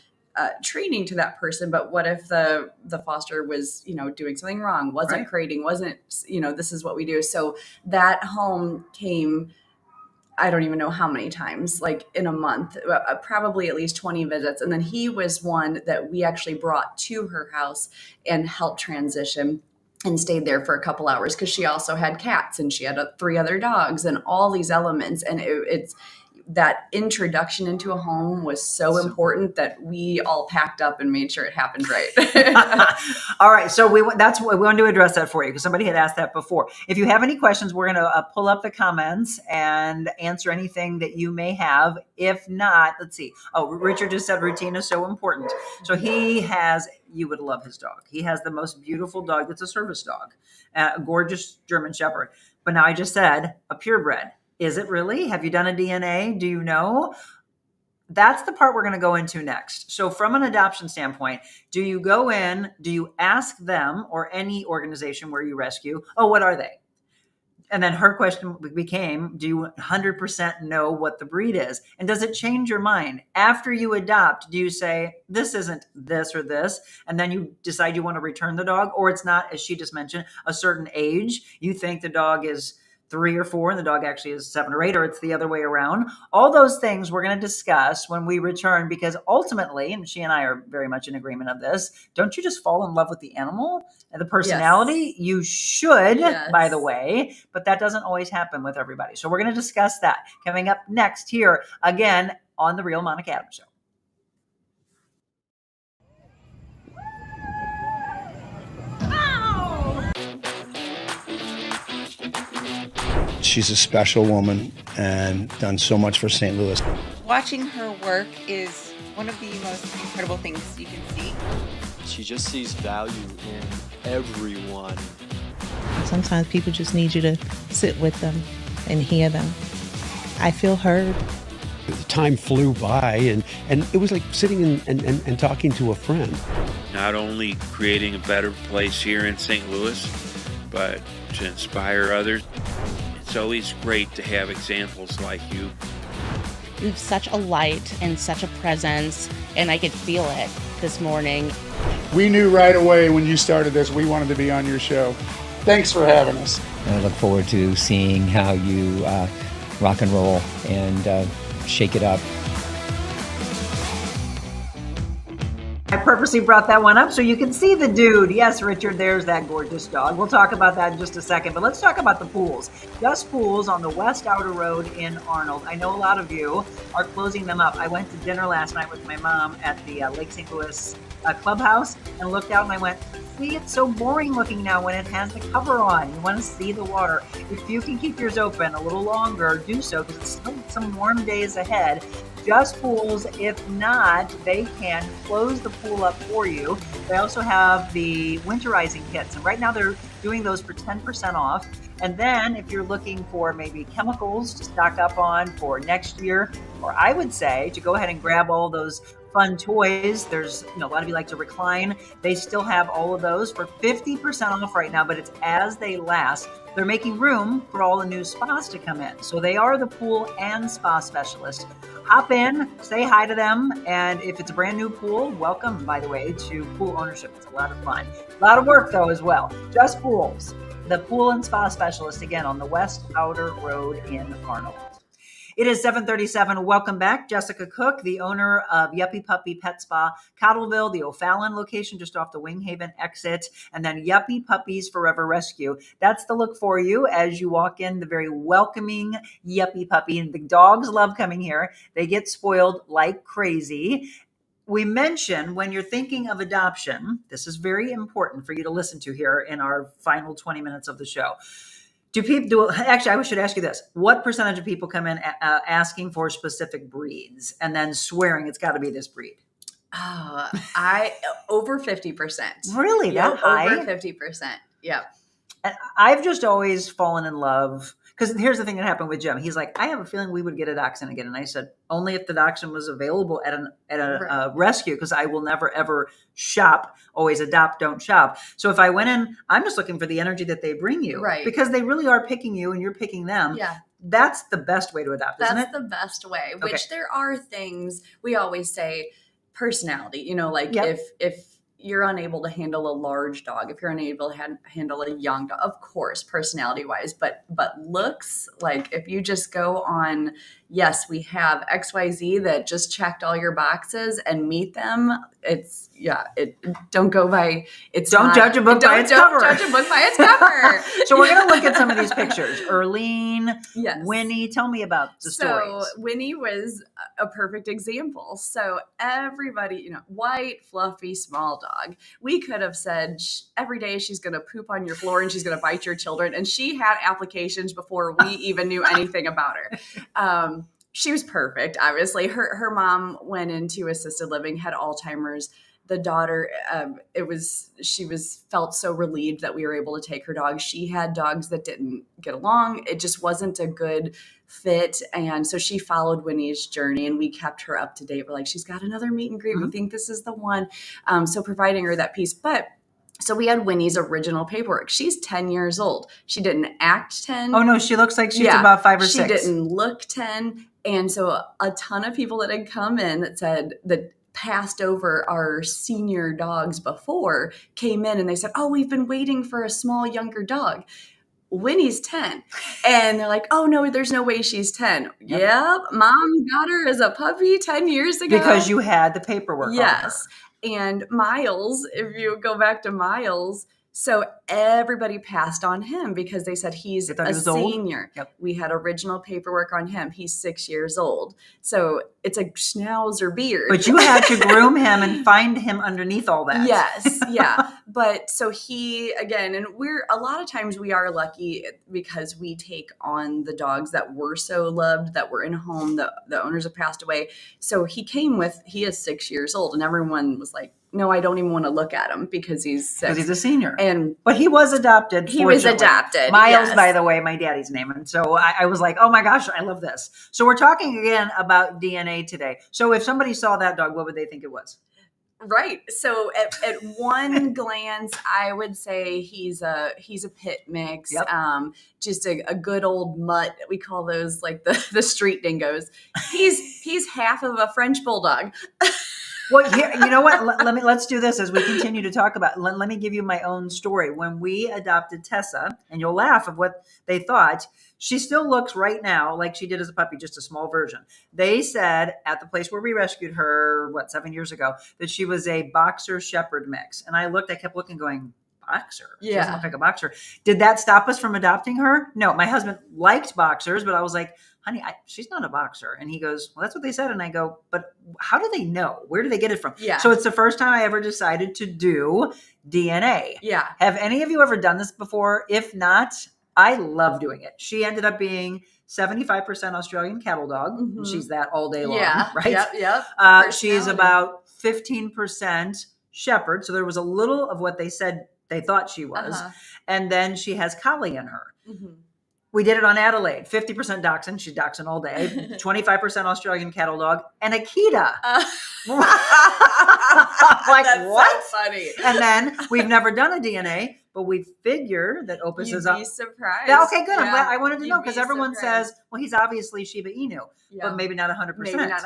training to that person, but what if the foster was, doing something wrong, wasn't crating, wasn't, this is what we do. So that home came, I don't even know how many times, like in a month, probably at least 20 visits. And then he was one that we actually brought to her house and helped transition and stayed there for a couple hours because she also had cats and she had 3 other dogs and all these elements. And it's that introduction into a home was so important that we all packed up and made sure it happened right. All right. So that's what we wanted to address that for you because somebody had asked that before. If you have any questions, we're going to pull up the comments and answer anything that you may have. If not, let's see. Oh, Richard just said routine is so important. So you would love his dog. He has the most beautiful dog. That's a service dog, a gorgeous German Shepherd. But now I just said a purebred. Is it really? Have you done a DNA? Do you know? That's the part we're going to go into next. So from an adoption standpoint, do you go in, do you ask them or any organization where you rescue, oh, what are they? And then her question became, do you 100% know what the breed is? And does it change your mind? After you adopt, do you say, this isn't this or this, and then you decide you want to return the dog? Or it's not, as she just mentioned, a certain age. You think the dog is 3 or 4 and the dog actually is 7 or 8, or it's the other way around. All those things we're going to discuss when we return, because ultimately, and she and I are very much in agreement of this, don't you just fall in love with the animal and the personality? Yes. You should, by the way, but that doesn't always happen with everybody. So we're going to discuss that coming up next here again on The Real Monica Adams Show. She's a special woman and done so much for St. Louis. Watching her work is one of the most incredible things you can see. She just sees value in everyone. Sometimes people just need you to sit with them and hear them. I feel heard. The time flew by and it was like sitting and talking to a friend. Not only creating a better place here in St. Louis, but to inspire others. It's always great to have examples like you. You have such a light and such a presence, and I could feel it this morning. We knew right away when you started this, we wanted to be on your show. Thanks for having us. I look forward to seeing how you rock and roll and shake it up. I purposely brought that one up so you can see the dude. Yes, Richard, there's that gorgeous dog. We'll talk about that in just a second, but let's talk about the pools. Just Pools on the West Outer Road in Arnold. I know a lot of you are closing them up. I went to dinner last night with my mom at the Lake St. Louis clubhouse and looked out and I went, see, it's so boring looking now when it has the cover on. You want to see the water. If you can keep yours open a little longer, do so because it's still some warm days ahead. Just Pools. If not, they can close the pool up for you. They also have the winterizing kits. And right now they're doing those for 10% off. And then if you're looking for maybe chemicals to stock up on for next year, or I would say to go ahead and grab all those fun toys. There's, a lot of you like to recline. They still have all of those for 50% off right now, but it's as they last. They're making room for all the new spas to come in. So they are the pool and spa specialist. Hop in, say hi to them. And if it's a brand new pool, welcome, by the way, to pool ownership. It's a lot of fun. A lot of work, though, as well. Just Pools, the pool and spa specialist, again, on the West Outer Road in Arnold. It is 7:37. Welcome back. Jessica Cooke, the owner of Yuppy Puppy Pet Spa, Cottleville, the O'Fallon location just off the Winghaven exit, and then Yuppy Puppies Forever Rescue. That's the look for you as you walk in, the very welcoming Yuppy Puppy. And the dogs love coming here. They get spoiled like crazy. We mentioned when you're thinking of adoption, this is very important for you to listen to here in our final 20 minutes of the show. Actually, I should ask you this. What percentage of people come in asking for specific breeds and then swearing it's got to be this breed? Over 50%. Really? That high? Over 50%. Yeah. And I've just always fallen in love. Because here's the thing that happened with Jim. He's like, I have a feeling we would get a dachshund again. And I said, only if the dachshund was available at a rescue, because I will never, ever shop. Always adopt, don't shop. So if I went in, I'm just looking for the energy that they bring you. Right. Because they really are picking you and you're picking them. Yeah. That's the best way to adopt, isn't it? That's the best way, which there are things we always say, personality, if you're unable to handle a large dog, if you're unable to handle a young dog, of course, personality wise, but looks, like if you just go on, yes, we have XYZ that just checked all your boxes and meet them. Don't go by, don't judge a book by its cover. Don't judge a book by its cover. So we're going to look at some of these pictures. Erlene, yes. Winnie, tell me about the stories. So Winnie was a perfect example. So everybody, white, fluffy, small dog. We could have said every day she's going to poop on your floor and she's going to bite your children. And she had applications before we even knew anything about her. She was perfect. Obviously, her mom went into assisted living, had Alzheimer's. The daughter, she felt so relieved that we were able to take her dog. She had dogs that didn't get along. It just wasn't a good fit. And so she followed Winnie's journey and we kept her up to date. We're like, she's got another meet and greet. Mm-hmm. We think this is the one. So providing her that piece. So we had Winnie's original paperwork. She's 10 years old. She didn't act 10. Oh no, she looks like she's about 5 or 6. She didn't look 10. And so a ton of people that had come in that said that passed over our senior dogs before came in and they said, oh, we've been waiting for a small younger dog. Winnie's 10. And they're like, oh no, there's no way she's 10. Yep. Mom got her as a puppy 10 years ago. Because you had the paperwork. Yes. And Miles, if you go back to Miles, so everybody passed on him because they said he's a senior. Yep. We had original paperwork on him. He's 6 years old. So it's a schnauzer beard. But you had to groom him and find him underneath all that. Yes. Yeah. But so he, again, and a lot of times we are lucky because we take on the dogs that were so loved, that were in a home, the owners have passed away. So he is 6 years old and everyone was like, no, I don't even want to look at him because he's 6. Because he's a senior. But he was adopted. He was adopted. Miles, yes. By the way, my daddy's name. And so I was like, oh my gosh, I love this. So we're talking again about DNA today. So if somebody saw that dog, what would they think it was? Right. So at one glance, I would say he's a pit mix. Yep. Just a good old mutt. We call those like the street dingoes. He's half of a French bulldog. Well, here, you know what? Let's do this as we continue to talk about. Let me give you my own story. When we adopted Tessa, and you'll laugh of what they thought, she still looks right now like she did as a puppy, just a small version. They said at the place where we rescued her, 7 years ago, that she was a boxer shepherd mix. And I kept looking, going, boxer? She doesn't look like a boxer. Did that stop us from adopting her? No, my husband liked boxers, but I was like, honey, she's not a boxer. And he goes, well, that's what they said. And I go, but how do they know? Where do they get it from? Yeah. So it's the first time I ever decided to do DNA. Yeah. Have any of you ever done this before? If not, I love doing it. She ended up being 75% Australian cattle dog. Mm-hmm. She's that all day long, Yeah. right? Yep. She's about 15% shepherd. So there was a little of what they said they thought she was. And then she has collie in her. Mm-hmm. We did it on Adelaide, 50% dachshund. She's dachshund all day, 25% Australian cattle dog, and Akita. Like, That's what? so funny. And then we've never done a DNA, but we figure that Opus You'd is up. be surprised. Yeah, okay, good. Yeah. I'm glad. I wanted to know You'd because be everyone surprised. says, well, he's obviously Shiba Inu, Yeah. but maybe not 100%. Maybe not 100%.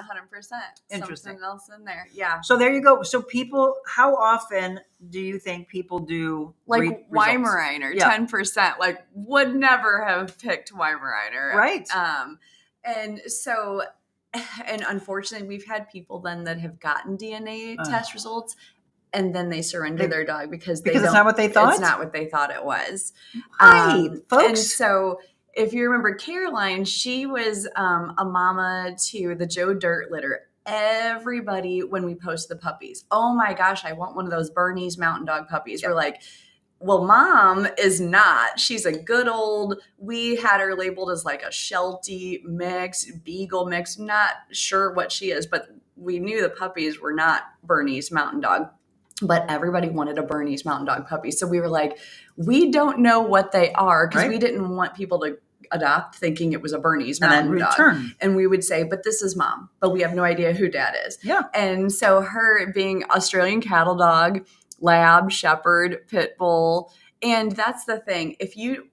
Interesting. Something else in there. Yeah. So there you go. So people, how often do you think people do Like Weimaraner, Yeah. 10%, like would never have picked Weimaraner. Right. And so, and unfortunately we've had people then that have gotten DNA test results and then they surrender their dog because it's not what they thought? It's not what they thought it was. Hi, folks. And so if you remember Caroline, she was a mama to the Joe Dirt litter. Everybody, when we post the puppies, oh my gosh, I want one of those Bernese mountain dog puppies. We're like, well, mom is not. She's a good old, we had her labeled as like a Sheltie mix, Beagle mix, not sure what she is, but we knew the puppies were not Bernese mountain dog. But everybody wanted a Bernese mountain dog puppy. So we were like, we don't know what they are because we didn't want people to adopt thinking it was a Bernese mountain dog. And we would say, but this is mom, but we have no idea who dad is. Yeah. And so her being Australian cattle dog, lab, shepherd, pit bull. And that's the thing.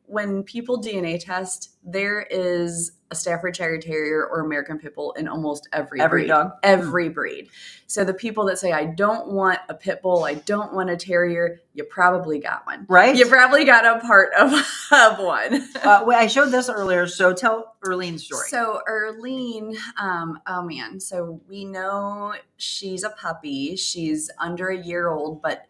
When people DNA test, there is a Staffordshire Terrier or American Pit Bull in almost every breed. dog. Every breed. So the people that say, I don't want a Pit Bull, I don't want a Terrier, you probably got one. Right. You probably got a part of one. I showed this earlier, so tell Erlene's story. So Erlene, oh man, so we know she's a puppy. She's under a year old, but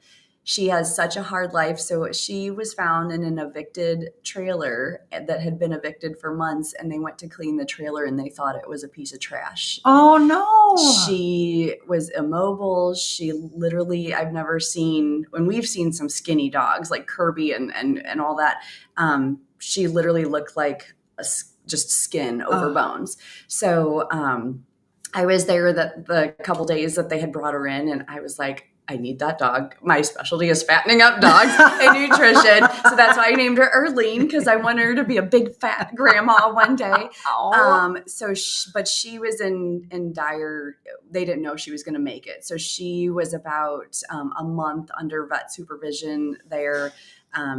she has such a hard life. So she was found in an evicted trailer that had been evicted for months, and they went to clean the trailer and they thought it was a piece of trash. Oh no. She was immobile. She literally, I've never seen, when we've seen some skinny dogs like Kirby and all that, she literally looked like just skin over bones. So I was there the couple days that they had brought her in, and I was like, I need that dog. My specialty is fattening up dogs and nutrition. So that's why I named her Erlene, because I want her to be a big fat grandma one day. But she was in dire, they didn't know she was going to make it. So she was about a month under vet supervision there.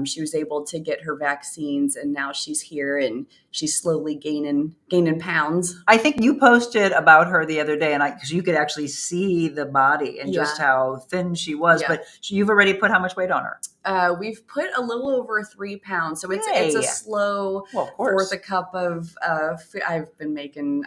She was able to get her vaccines, and now she's here and she's slowly gaining pounds. I think you posted about her the other day, and because you could actually see the body and just how thin she was. Yeah. But you've already put how much weight on her? We've put a little over 3 pounds. So it's a slow fourth a cup of I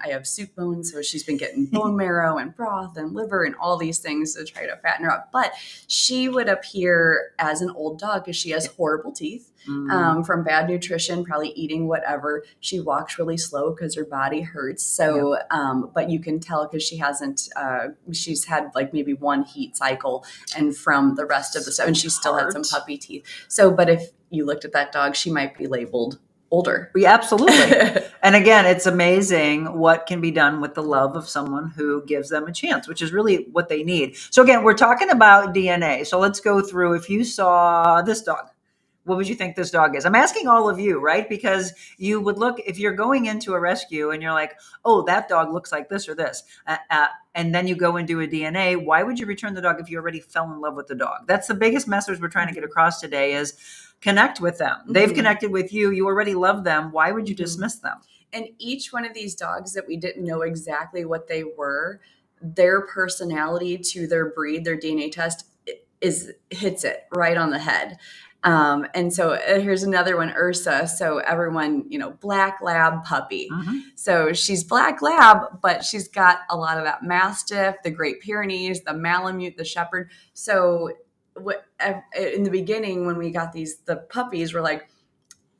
have soup bones. So she's been getting bone marrow and broth and liver and all these things to try to fatten her up. But she would appear as an old dog because she has horrible teeth from bad nutrition, probably eating whatever. She walks really slow because her body hurts. So, but you can tell because she hasn't, she's had like maybe one heat cycle and from the rest of the stuff, and she still had some puppy teeth. So, but if you looked at that dog, she might be labeled older. Yeah, absolutely. And again, it's amazing what can be done with the love of someone who gives them a chance, which is really what they need. So again, we're talking about DNA. So let's go through, if you saw this dog, what would you think this dog is? I'm asking all of you, right? Because you would look, if you're going into a rescue and you're like, oh, that dog looks like this or this, and then you go and do a DNA, why would you return the dog if you already fell in love with the dog? That's the biggest message we're trying to get across today is connect with them. They've connected with you. You already love them. Why would you dismiss them? And each one of these dogs that we didn't know exactly what they were, their personality to their breed, their DNA test hits it right on the head. And so here's another one, Ursa. So everyone, black lab puppy. So she's black lab, but she's got a lot of that Mastiff, the Great Pyrenees, the Malamute, the Shepherd. So in the beginning, when we got the puppies, we're like,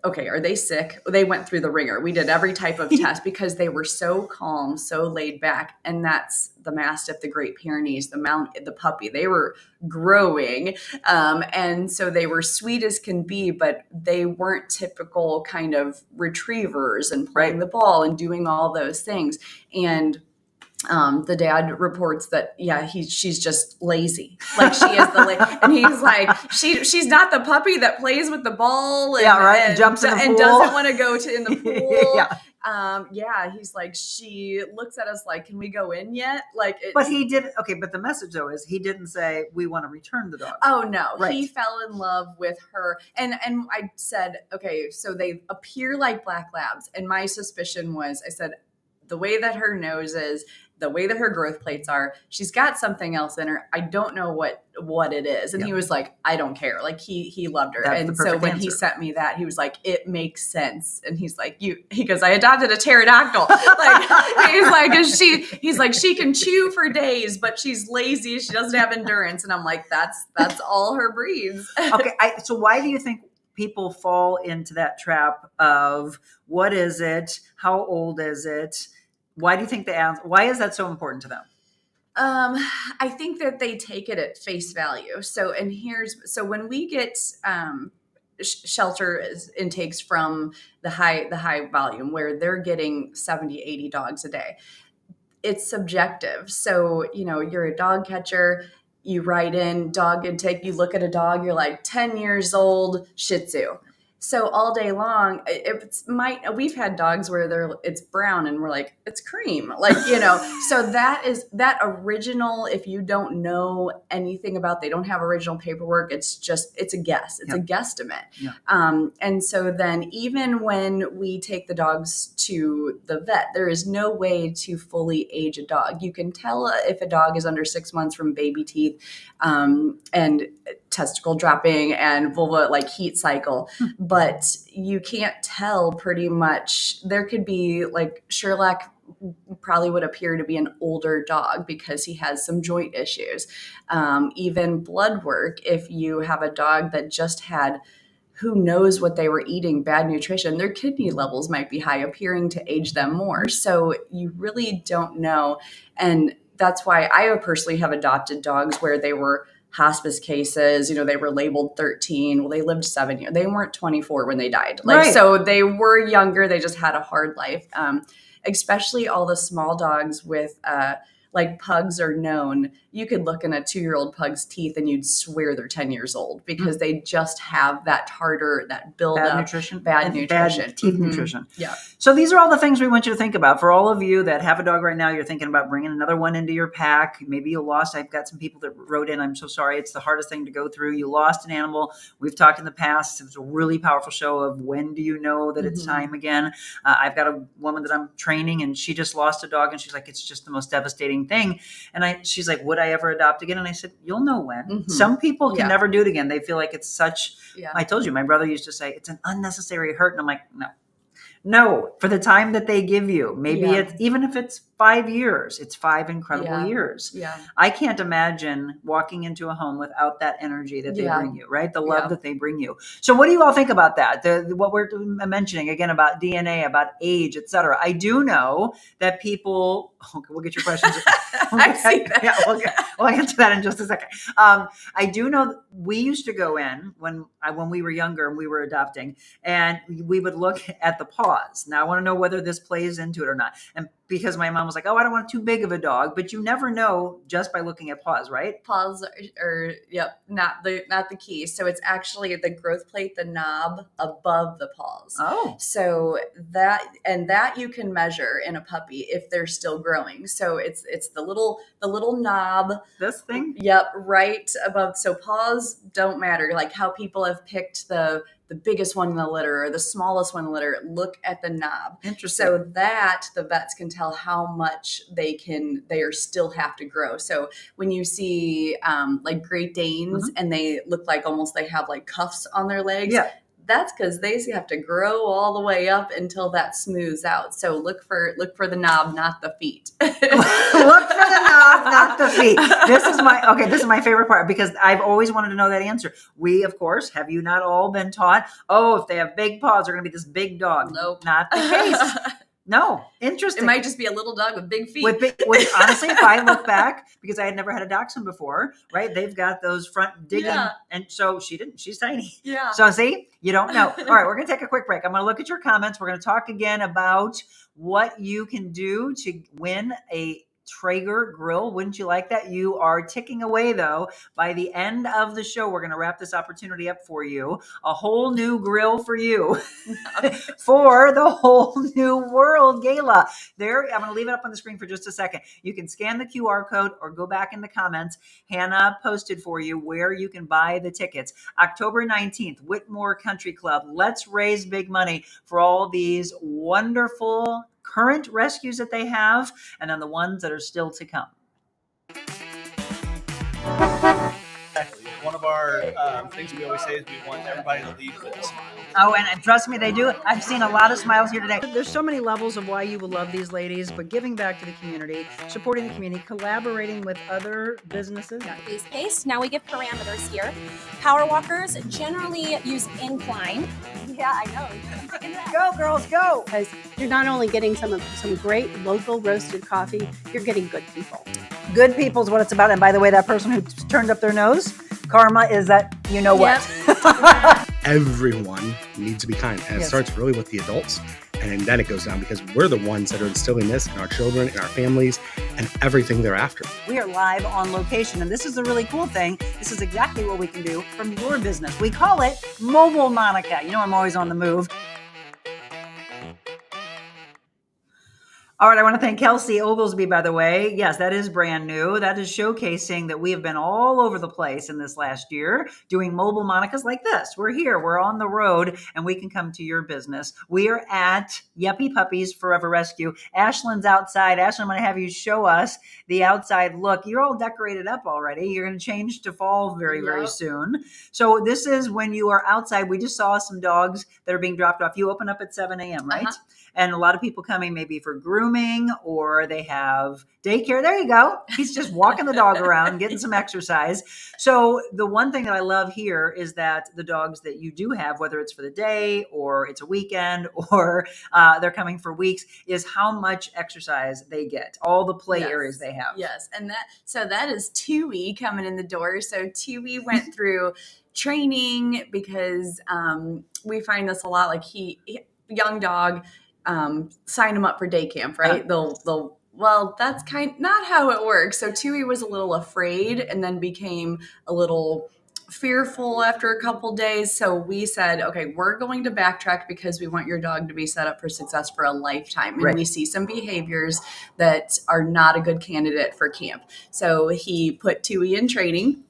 okay, are they sick? They went through the ringer. We did every type of test because they were so calm, so laid back. And that's the Mastiff, the Great Pyrenees, the puppy. They were growing. And so they were sweet as can be, but they weren't typical kind of retrievers and playing the ball and doing all those things. And the dad reports that, she's just lazy. Like she is and he's like, she's not the puppy that plays with the ball and jumps in the pool and doesn't want to go in the pool. He's like, she looks at us like, can we go in yet? But he did. Okay. But the message though is he didn't say we want to return the dog. Oh no. He fell in love with her. And I said, okay, so they appear like black labs. And my suspicion was, I said, the way that her nose is, the way that her growth plates are, she's got something else in her. I don't know what it is. And he was like, I don't care. Like he loved her. That's and so when he sent me that, he was like, it makes sense. And he's like, he goes, I adopted a pterodactyl. He's like, she can chew for days, but she's lazy. She doesn't have endurance. And I'm like, that's all her breeds. Okay. So why do you think people fall into that trap of what is it? How old is it? Why do you think why is that so important to them? I think that they take it at face value. So when we get shelter intakes from the high volume where they're getting 70, 80 dogs a day, it's subjective. So, you're a dog catcher, you write in dog intake, you look at a dog, you're like 10 years old, Shih Tzu. So all day long, we've had dogs where it's brown and we're like, it's cream. So that original, if you don't know anything about, they don't have original paperwork. It's a guess. It's a guesstimate. Yeah. And so then even when we take the dogs to the vet, there is no way to fully age a dog. You can tell if a dog is under 6 months from baby teeth, and testicle dropping and vulva heat cycle, but you can't tell pretty much. There could be Sherlock probably would appear to be an older dog because he has some joint issues. Even blood work, if you have a dog that just had, who knows what they were eating, bad nutrition, their kidney levels might be high, appearing to age them more. So you really don't know. And that's why I personally have adopted dogs where they were hospice cases, they were labeled 13. Well, they lived 7 years. They weren't 24 when they died. So they were younger. They just had a hard life. Especially all the small dogs with, pugs are known. You could look in a 2-year-old pug's teeth and you'd swear they're 10 years old because they just have that tartar, that buildup. Bad nutrition. Bad teeth nutrition. Yeah. So these are all the things we want you to think about. For all of you that have a dog right now, you're thinking about bringing another one into your pack. Maybe you lost. I've got some people that wrote in. I'm so sorry. It's the hardest thing to go through. You lost an animal. We've talked in the past. It was a really powerful show of when do you know that it's time again. I've got a woman that I'm training and she just lost a dog and she's like, it's just the most devastating thing. And she's like, would I ever adopt again? And I said, you'll know when. Some people can never do it again. They feel like it's such, I told you, my brother used to say it's an unnecessary hurt. And I'm like, no, for the time that they give you, maybe it's, even if it's 5 years, it's 5 incredible years. Yeah. I can't imagine walking into a home without that energy that they bring you, right? The love that they bring you. So what do you all think about that? What we're mentioning again about DNA, about age, et cetera. I do know that people, we'll get your questions. I see that. Yeah, we'll answer that in just a second. I do know we used to go in when we were younger and we were adopting, and we would look at the paws. Now I want to know whether this plays into it or not. And because my mom was like, oh, I don't want too big of a dog, but you never know just by looking at paws, right? Paws are not the key. So it's actually the growth plate, the knob above the paws. Oh. So that you can measure in a puppy if they're still growing. So it's the little knob. This thing? Yep, right above. So paws don't matter. Like how people have picked the biggest one in the litter or the smallest one in the litter, look at the knob. Interesting. So that the vets can tell how much they still have to grow. So when you see like Great Danes and they look like almost they have like cuffs on their legs. Yeah. That's because they have to grow all the way up until that smooths out. So look for the knob, not the feet. Look for the knob, not the feet. This is my favorite part because I've always wanted to know that answer. We, of course, have you not all been taught, if they have big paws, they're going to be this big dog. Nope. Not the case. No, interesting. It might just be a little dog with big feet. Honestly, if I look back, because I had never had a dachshund before, right? They've got those front digging, and so she didn't. She's tiny. Yeah. So see, you don't know. All right, we're going to take a quick break. I'm going to look at your comments. We're going to talk again about what you can do to win a Trager grill. Wouldn't you like that? You are ticking away though. By the end of the show, we're going to wrap this opportunity up for you. A whole new grill for you for the Whole New World Gala. There, I'm going to leave it up on the screen for just a second. You can scan the QR code or go back in the comments. Hannah posted for you where you can buy the tickets. October 19th, Whitmore Country Club. Let's raise big money for all these wonderful current rescues that they have, and then the ones that are still to come. Exactly. One of our things we always say is we want everybody to leave with a smile. Oh, and trust me, they do. I've seen a lot of smiles here today. There's so many levels of why you will love these ladies, but giving back to the community, supporting the community, collaborating with other businesses. Base case. Now we give parameters here. Power walkers generally use incline. Yeah, I know. Go, girls, go! Because you're not only getting some great local roasted coffee, you're getting good people. Good people is what it's about. And by the way, that person who turned up their nose, karma is that you know what. Everyone needs to be kind. And it starts really with the adults. And then it goes down because we're the ones that are instilling this in our children, in our families, and everything thereafter. We are live on location. And this is a really cool thing. This is exactly what we can do from your business. We call it Mobile Monica. You know, I'm always on the move. All right, I want to thank Kelsey Oglesby, by the way. Yes, that is brand new. That is showcasing that we have been all over the place in this last year doing mobile Monicas like this. We're here, we're on the road, and we can come to your business. We are at Yuppy Puppies Forever Rescue. Ashlyn's outside. Ashlyn, I'm going to have you show us the outside look. You're all decorated up already. You're going to change to fall very, very soon. So this is when you are outside. We just saw some dogs that are being dropped off. You open up at 7 a.m., right? And a lot of people coming maybe for grooming or they have daycare. There you go. He's just walking the dog around, getting some exercise. So the one thing that I love here is that the dogs that you do have, whether it's for the day or it's a weekend or they're coming for weeks, is how much exercise they get, all the play areas they have. Yes. And that is Tui coming in the door. So Tui went through training because we find this a lot. Like young dog, sign them up for day camp, right? Well, that's not how it works. So Tui was a little afraid and then became a little fearful after a couple days. So we said, okay, we're going to backtrack because we want your dog to be set up for success for a lifetime. And we see some behaviors that are not a good candidate for camp. So he put Tui in training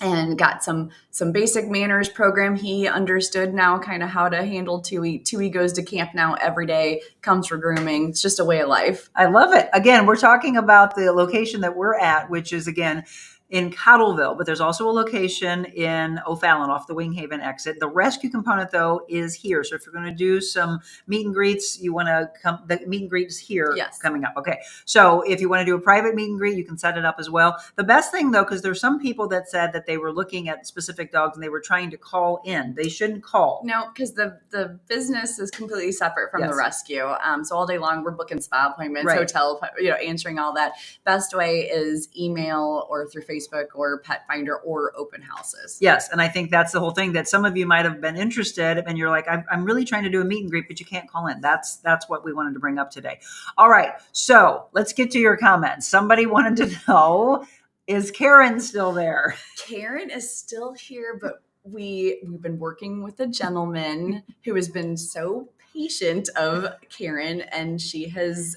and got some basic manners program. He understood now kind of how to handle Tui. Tui goes to camp now every day, comes for grooming. It's just a way of life. I love it. Again, we're talking about the location that we're at, which is, again, in Cottleville, but there's also a location in O'Fallon off the Winghaven exit. The rescue component, though, is here. So if you're going to do some meet and greets, you want to come, the meet and greet is here coming up. Okay. So if you want to do a private meet and greet, you can set it up as well. The best thing, though, because there's some people that said that they were looking at specific dogs and they were trying to call in. They shouldn't call. No, because the business is completely separate from the rescue. So all day long, we're booking spa appointments, hotel, answering all that. Best way is email or through Facebook Facebook or Pet Finder or open houses. Yes. And I think that's the whole thing, that some of you might have been interested and you're like, I'm really trying to do a meet and greet, but you can't call in. That's what we wanted to bring up today. All right. So let's get to your comments. Somebody wanted to know, is Karen still there? Karen is still here, but we've been working with a gentleman who has been so patient of Karen, and she has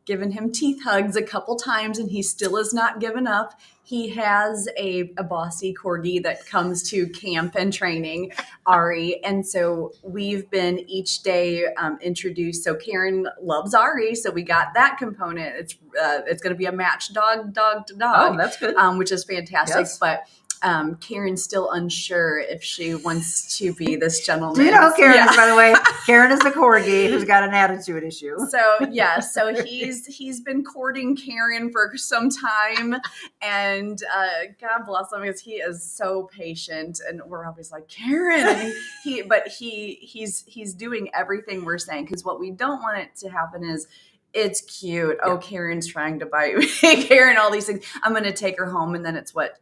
given him teeth hugs a couple times, and he still has not given up. He has a bossy corgi that comes to camp and training, Ari. And so we've been each day introduced. So Karen loves Ari. So we got that component. It's going to be a match dog to dog. Oh, that's good. Which is fantastic. Yes. But Karen's still unsure if she wants to be this gentleman. Do you know who Karen is, by the way? Karen is the corgi who's got an attitude issue. So he's been courting Karen for some time, and God bless him, because he is so patient, and we're always like, Karen, and he's doing everything we're saying, because what we don't want it to happen is, it's cute. Yeah. Oh, Karen's trying to bite me. Karen, all these things. I'm going to take her home, and then it's what,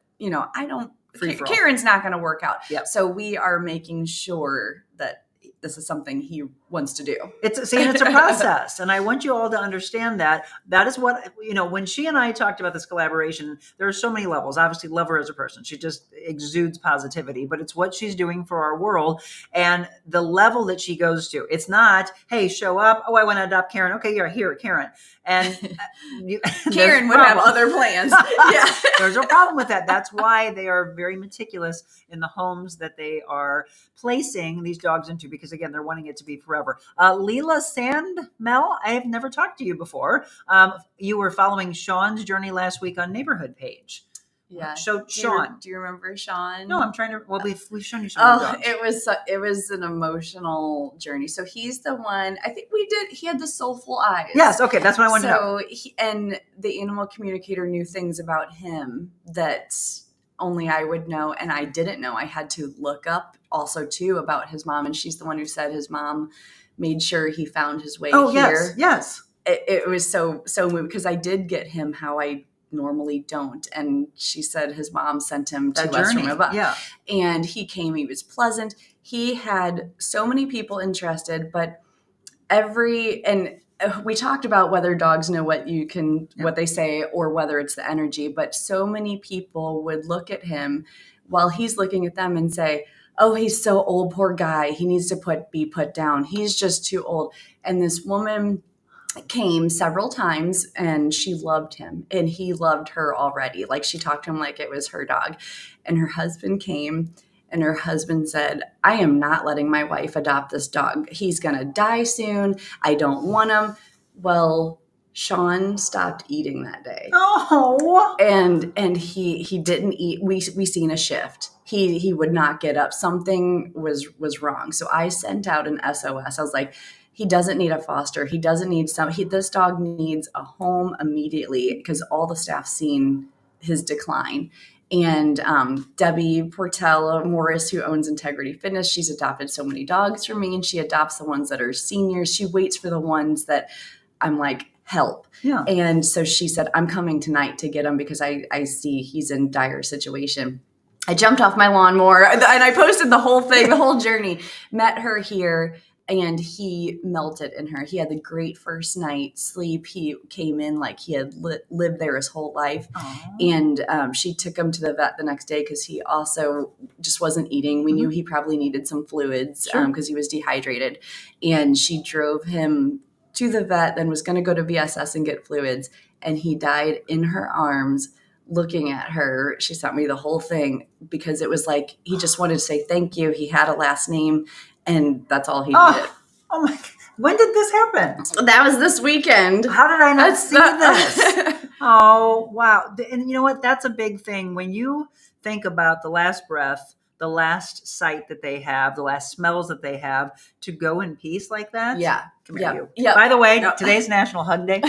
Karen's not going to work out. Yep. So we are making sure that this is something he wants to do. It's a process. And I want you all to understand that is what, when she and I talked about this collaboration, there are so many levels. Obviously, love her as a person. She just exudes positivity, but it's what she's doing for our world and the level that she goes to. It's not, hey, show up. Oh, I want to adopt Karen. Okay, you're here, Karen. And Karen would have other plans. Yeah. There's no problem with that. That's why they are very meticulous in the homes that they are placing these dogs into, because again, they're wanting it to be forever. Leela Sandmel, I have never talked to you before. You were following Sean's journey last week on Neighborhood Page. Yeah. So Sean, do you remember Sean? No, I'm trying to. Well, we've shown you some. It was an emotional journey. So he's the one. I think he had the soulful eyes. Yes. Okay, that's what I wanted to know. And the animal communicator knew things about him that only I would know, and I didn't know. I had to look up also too about his mom, and she's the one who said his mom made sure he found his way here. Yes. It was so moving, because I did get him how I normally don't, and she said his mom sent him to us from above. Yeah. And he came. He was pleasant. He had so many people interested, but we talked about whether dogs know what they say, or whether it's the energy, but so many people would look at him while he's looking at them and say, oh, he's so old, poor guy. He needs to be put down. He's just too old. And this woman came several times, and she loved him, and he loved her already. Like, she talked to him like it was her dog. And her husband came, and her husband said, I am not letting my wife adopt this dog. He's going to die soon. I don't want him. Well, Sean stopped eating that day. Oh. And he didn't eat. We seen a shift. He would not get up. Something was wrong. So I sent out an SOS. I was like, he doesn't need a foster. He doesn't need this dog needs a home immediately, because all the staff seen his decline. And Debbie Portell Morris, who owns Integrity Fitness, she's adopted so many dogs from me, and she adopts the ones that are seniors. She waits for the ones that I'm like, help. Yeah. And so she said, I'm coming tonight to get him, because I see he's in dire situation. I jumped off my lawnmower, and I posted the whole thing, the whole journey. Met her here, and he melted in her. He had the great first night sleep. He came in like he had lived there his whole life. Aww. And she took him to the vet the next day, because he also just wasn't eating. We knew he probably needed some fluids because he was dehydrated. And she drove him to the vet, then was going to go to VSS and get fluids. And he died in her arms, looking at her. She sent me the whole thing, because it was like he just wanted to say thank you. He had a last name, and that's all he needed. Oh my! When did this happen? That was this weekend. How did I not see this? Oh, wow. And you know what? That's a big thing. When you think about the last breath, the last sight that they have, the last smells that they have, to go in peace like that. Yeah. Come here, you. Yep. By the way, today's National Hug Day.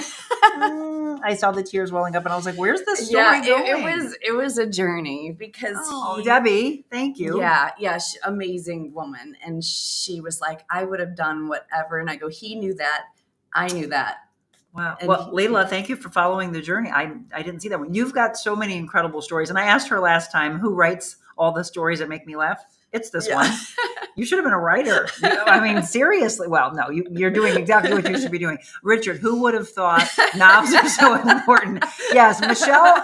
I saw the tears welling up, and I was like, where's this story going? It was a journey, because Debbie, thank you. Yeah, amazing woman. And she was like, I would have done whatever. And I go, he knew that. I knew that. Wow. And Well, Layla, thank you for following the journey. I didn't see that one. You've got so many incredible stories. And I asked her last time who writes all the stories that make me laugh. It's this one. You should have been a writer. I mean, seriously. Well, no, you're doing exactly what you should be doing. Richard, who would have thought knobs are so important? Yes, Michelle,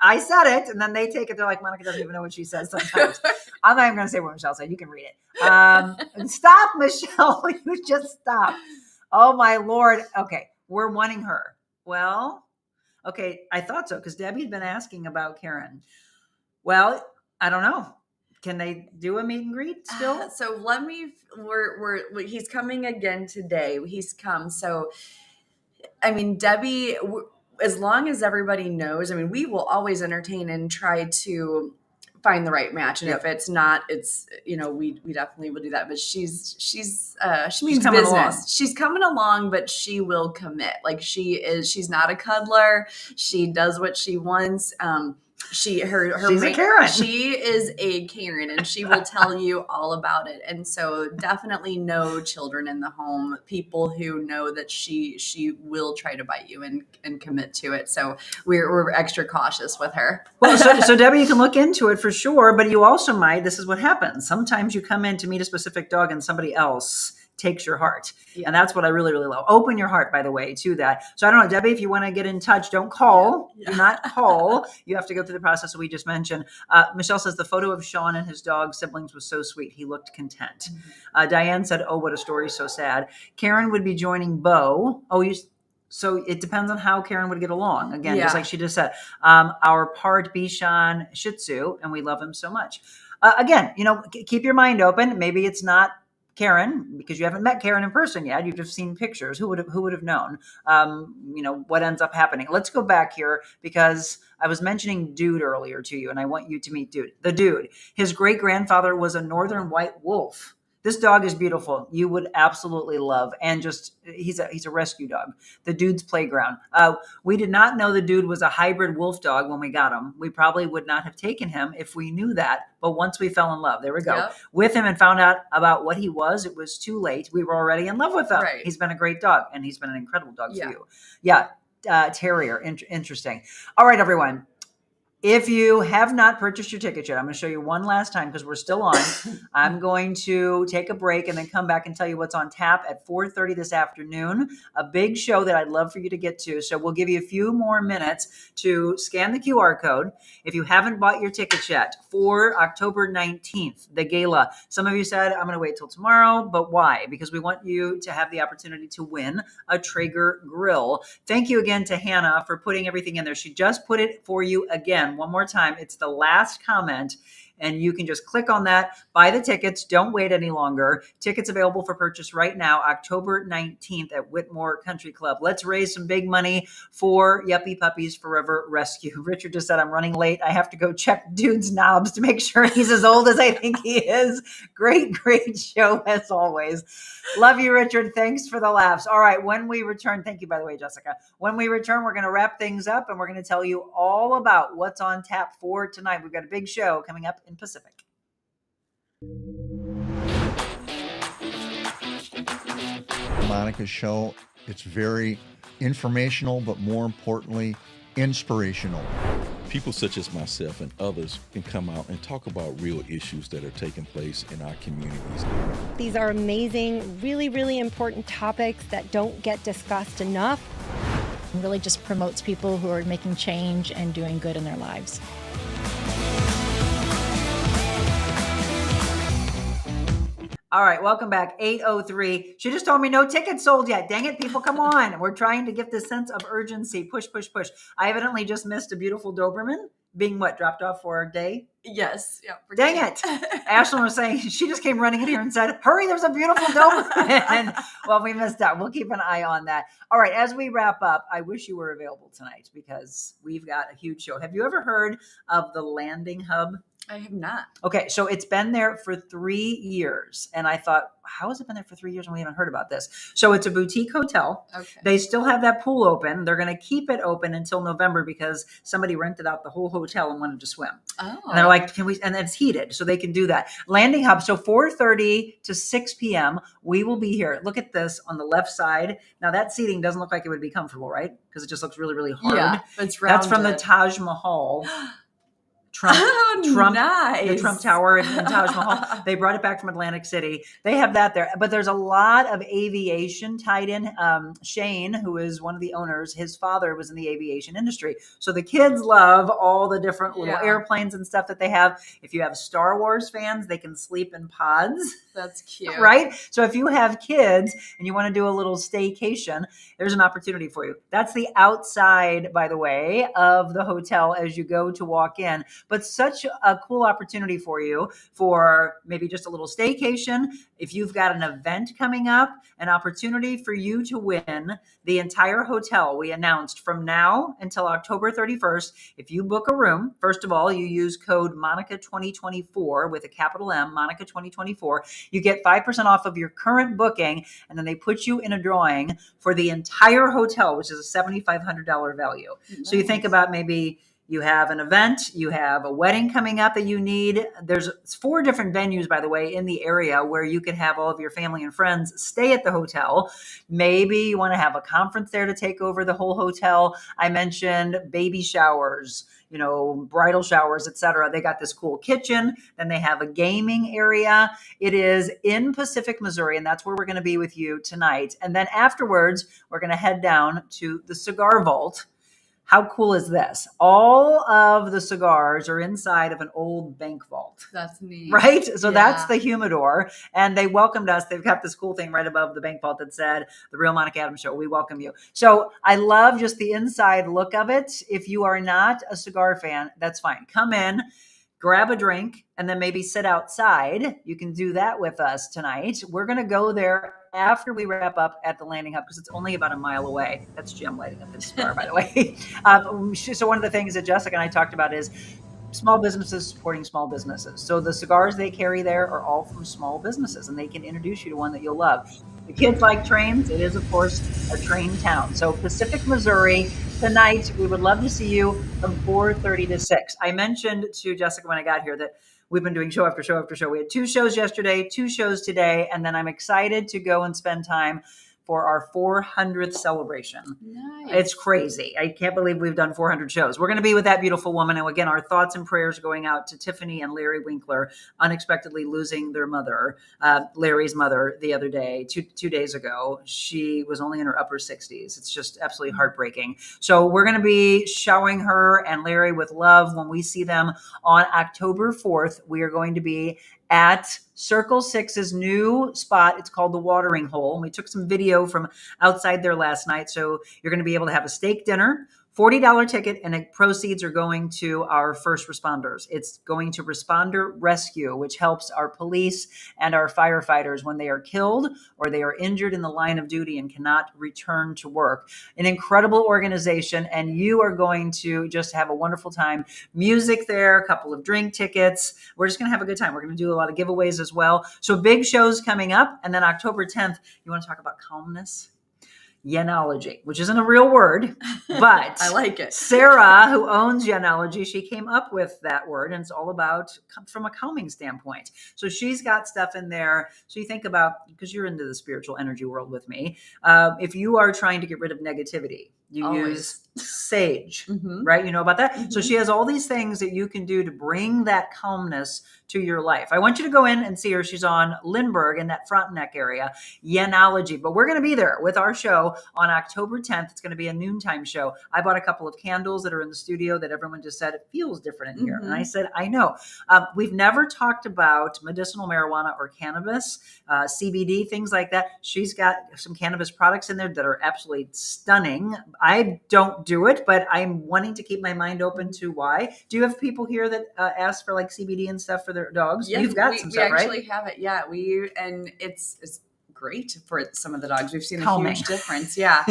I said it, and then they take it. They're like, Monica doesn't even know what she says sometimes. I'm not even going to say what Michelle said. You can read it. Stop, Michelle. You just stop. Oh, my Lord. Okay, we're wanting her. Well, okay, I thought so, because Debbie had been asking about Karen. Well, I don't know. Can they do a meet and greet still? So he's coming again today. He's come. So, I mean, Debbie, as long as everybody knows, I mean, we will always entertain and try to find the right match. And if it's not, it's, we definitely will do that. But she means business. Along. She's coming along, but she will commit. Like she's not a cuddler. She does what she wants. She's a Karen. She is a Karen, and she will tell you all about it. And so definitely no children in the home, people who know that she will try to bite you and commit to it. So we're extra cautious with her. Well, so Debbie, you can look into it for sure, but you also might, this is what happens. Sometimes you come in to meet a specific dog and somebody else takes your heart. Yeah. And that's what I really, really love. Open your heart, by the way, to that. So I don't know, Debbie, if you want to get in touch, don't call. Yeah. Do not call. You have to go through the process that we just mentioned. Michelle says the photo of Sean and his dog siblings was so sweet. He looked content. Mm-hmm. Diane said, oh, what a story. So sad. Karen would be joining Bo. So it depends on how Karen would get along. Again, just like she just said, our part Bichon Shih Tzu, and we love him so much. Again, keep your mind open. Maybe it's not Karen, because you haven't met Karen in person yet. You've just seen pictures. Who would have known, what ends up happening? Let's go back here, because I was mentioning Dude earlier to you, and I want you to meet Dude. The Dude, his great grandfather was a northern white wolf. This dog is beautiful. You would absolutely love, and he's a rescue dog. The Dude's playground. We did not know the Dude was a hybrid wolf dog when we got him. We probably would not have taken him if we knew that. But once we fell in love, there we go, with him and found out about what he was, it was too late. We were already in love with him. Right. He's been a great dog, and he's been an incredible dog for you. Yeah, terrier. Interesting. All right, everyone. If you have not purchased your ticket yet, I'm going to show you one last time because we're still on. I'm going to take a break and then come back and tell you what's on tap at 4:30 this afternoon. A big show that I'd love for you to get to. So we'll give you a few more minutes to scan the QR code. If you haven't bought your tickets yet for October 19th, the gala. Some of you said, I'm going to wait till tomorrow, but why? Because we want you to have the opportunity to win a Traeger grill. Thank you again to Hannah for putting everything in there. She just put it for you again. One more time. It's the last comment, and you can just click on that, buy the tickets. Don't wait any longer. Tickets available for purchase right now, October 19th at Whitmore Country Club. Let's raise some big money for Yuppy Puppies Forever Rescue. Richard just said, I'm running late. I have to go check Dude's knobs to make sure he's as old as I think he is. Great show as always. Love you, Richard. Thanks for the laughs. All right. When we return, thank you, by the way, Jessica. When we return, we're going to wrap things up, and we're going to tell you all about what's on tap for tonight. We've got a big show coming up in Pacific. Monica's show, it's very informational, but more importantly, inspirational. People such as myself and others can come out and talk about real issues that are taking place in our communities. These are amazing, really, really important topics that don't get discussed enough. It really just promotes people who are making change and doing good in their lives. All right, welcome back. 8:03. She just told me no tickets sold yet. Dang it, people, come on. We're trying to get this sense of urgency. Push. I evidently just missed a beautiful Doberman being dropped off for a day. Yes. Yeah. Dang it. Ashlyn was saying, she just came running in here and said, hurry, there's a beautiful Doberman. Well, we missed out. We'll keep an eye on that. All right, as we wrap up, I wish you were available tonight because we've got a huge show. Have you ever heard of the Landing Hub? I have not. Okay, so it's been there for 3 years. And I thought, how has it been there for 3 years and we haven't heard about this? So it's a boutique hotel. Okay. They still have that pool open. They're going to keep it open until November because somebody rented out the whole hotel and wanted to swim. Oh. And they're like, can we? And it's heated, so they can do that. Landing hub. So 4:30 to 6 p.m. We will be here. Look at this on the left side. Now that seating doesn't look like it would be comfortable, right? Because it just looks really, really hard. Yeah, it's That's from the rounded. Taj Mahal. Trump, Nice. the Trump Tower in Taj Mahal. They brought it back from Atlantic City. They have that there, but there's a lot of aviation tied in. Shane, who is one of the owners, his father was in the aviation industry. So the kids love all the different little airplanes and stuff that they have. If you have Star Wars fans, they can sleep in pods. That's cute. Right? So if you have kids and you want to do a little staycation, there's an opportunity for you. That's the outside, by the way, of the hotel as you go to walk in. But such a cool opportunity for you for maybe just a little staycation. If you've got an event coming up, an opportunity for you to win the entire hotel. We announced from now until October 31st, if you book a room, first of all, you use code Monica2024 with a capital M, Monica 2024. You get 5% off of your current booking, and then they put you in a drawing for the entire hotel, which is a $7,500 value. Nice. So you think about maybe you have an event, you have a wedding coming up that you need. There's 4 different venues, by the way, in the area where you can have all of your family and friends stay at the hotel. Maybe you want to have a conference there to take over the whole hotel. I mentioned baby showers, bridal showers, etc. They got this cool kitchen. Then they have a gaming area. It is in Pacific, Missouri, and that's where we're going to be with you tonight. And then afterwards, we're going to head down to the Cigar Vault. How cool is this? All of the cigars are inside of an old bank vault. That's neat. Right? So that's the humidor. And they welcomed us. They've got this cool thing right above the bank vault that said, "The Real Monica Adams Show, we welcome you." So I love just the inside look of it. If you are not a cigar fan, that's fine. Come in, grab a drink, and then maybe sit outside. You can do that with us tonight. We're going to go there after we wrap up at the landing hub because it's only about a mile away. That's Jim lighting up his cigar, by the way. So one of the things that Jessica and I talked about is small businesses supporting small businesses. So the cigars they carry there are all from small businesses, and they can introduce you to one that you'll love. The kids like trains. It is, of course, a train town. So Pacific, Missouri, tonight, we would love to see you from 4:30 to 6. I mentioned to Jessica when I got here that we've been doing show after show after show. We had 2 shows yesterday, 2 shows today, and then I'm excited to go and spend time for our 400th celebration. Nice. It's crazy. I can't believe we've done 400 shows. We're going to be with that beautiful woman. And again, our thoughts and prayers going out to Tiffany and Larry Winkler, unexpectedly losing their mother, Larry's mother, the other day, two days ago. She was only in her upper 60s. It's just absolutely heartbreaking. So we're going to be showering her and Larry with love when we see them on October 4th. We are going to be at Circle 6's new spot. It's called the Watering Hole. And we took some video from outside there last night. So you're going to be able to have a steak dinner, $40 ticket, and the proceeds are going to our first responders. It's going to Responder Rescue, which helps our police and our firefighters when they are killed or they are injured in the line of duty and cannot return to work. An incredible organization, and you are going to just have a wonderful time. Music there, a couple of drink tickets. We're just going to have a good time. We're going to do a lot of giveaways as well. So big shows coming up. And then October 10th, you want to talk about calmness? Yenology, which isn't a real word, but I like it. Sarah, who owns Yenology, she came up with that word, and it's all about from a calming standpoint. So she's got stuff in there. So you think about, because you're into the spiritual energy world with me, if you are trying to get rid of negativity, you use sage, right? You know about that? So she has all these things that you can do to bring that calmness to your life. I want you to go in and see her. She's on Lindbergh in that Frontenac area, Yenology. But we're going to be there with our show on October 10th. It's going to be a noontime show. I bought a couple of candles that are in the studio that everyone just said, it feels different in here. And I said, I know. We've never talked about medicinal marijuana or cannabis, CBD, things like that. She's got some cannabis products in there that are absolutely stunning. I don't do it, but I'm wanting to keep my mind open to why. Do you have people here that ask for like CBD and stuff for their dogs? Yes, You've got some stuff, right? We actually have it. Yeah, and it's great for some of the dogs. We've seen Calming. a huge difference. Yeah.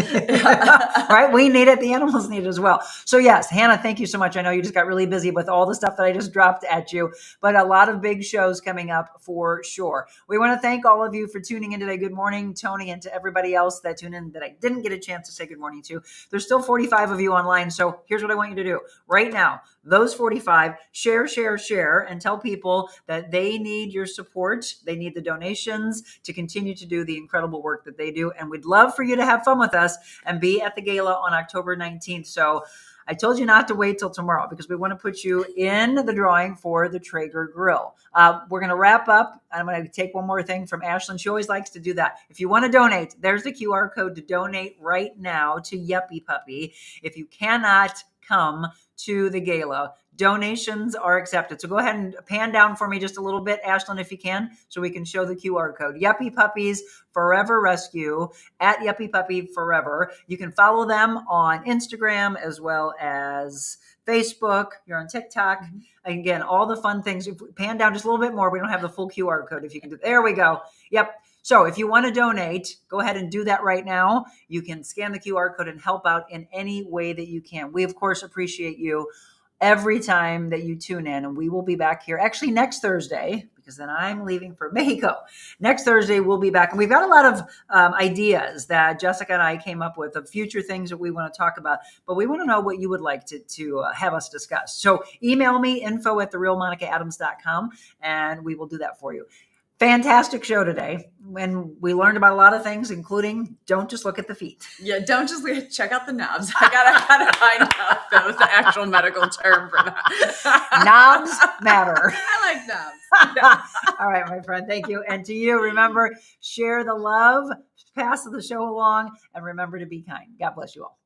Right? We need it. The animals need it as well. So yes, Hannah, thank you so much. I know you just got really busy with all the stuff that I just dropped at you, but a lot of big shows coming up for sure. We want to thank all of you for tuning in today. Good morning, Tony, and to everybody else that tuned in that I didn't get a chance to say good morning to. There's still 45 of you online. So here's what I want you to do right now. Those 45, share, and tell people that they need your support. They need the donations to continue to do the incredible work that they do. And we'd love for you to have fun with us and be at the gala on October 19th. So I told you not to wait till tomorrow because we want to put you in the drawing for the Traeger grill. We're going to wrap up. I'm going to take one more thing from Ashlyn. She always likes to do that. If you want to donate, there's the QR code to donate right now to Yuppy Puppy. If you cannot come to the gala, donations are accepted. So go ahead and pan down for me just a little bit, Ashlyn, if you can, so we can show the QR code. Yuppy Puppies Forever Rescue at Yuppy Puppy Forever. You can follow them on Instagram as well as Facebook. You're on TikTok. And again, all the fun things. If we pan down just a little bit more, we don't have the full QR code. If you can do, there we go. Yep. So if you want to donate, go ahead and do that right now. You can scan the QR code and help out in any way that you can. We, of course, appreciate you every time that you tune in, and we will be back here actually next Thursday because then I'm leaving for Mexico. Next Thursday, we'll be back. And we've got a lot of ideas that Jessica and I came up with of future things that we want to talk about, but we want to know what you would like to have us discuss. So email me, info@TheRealMonicaAdams.com, and we will do that for you. Fantastic show today. When we learned about a lot of things, including don't just look at the feet. Yeah, don't just check out the knobs. I gotta find out that was the actual medical term for that. Knobs matter. I like knobs. All right, my friend. Thank you. And to you, remember, share the love, pass the show along, and remember to be kind. God bless you all.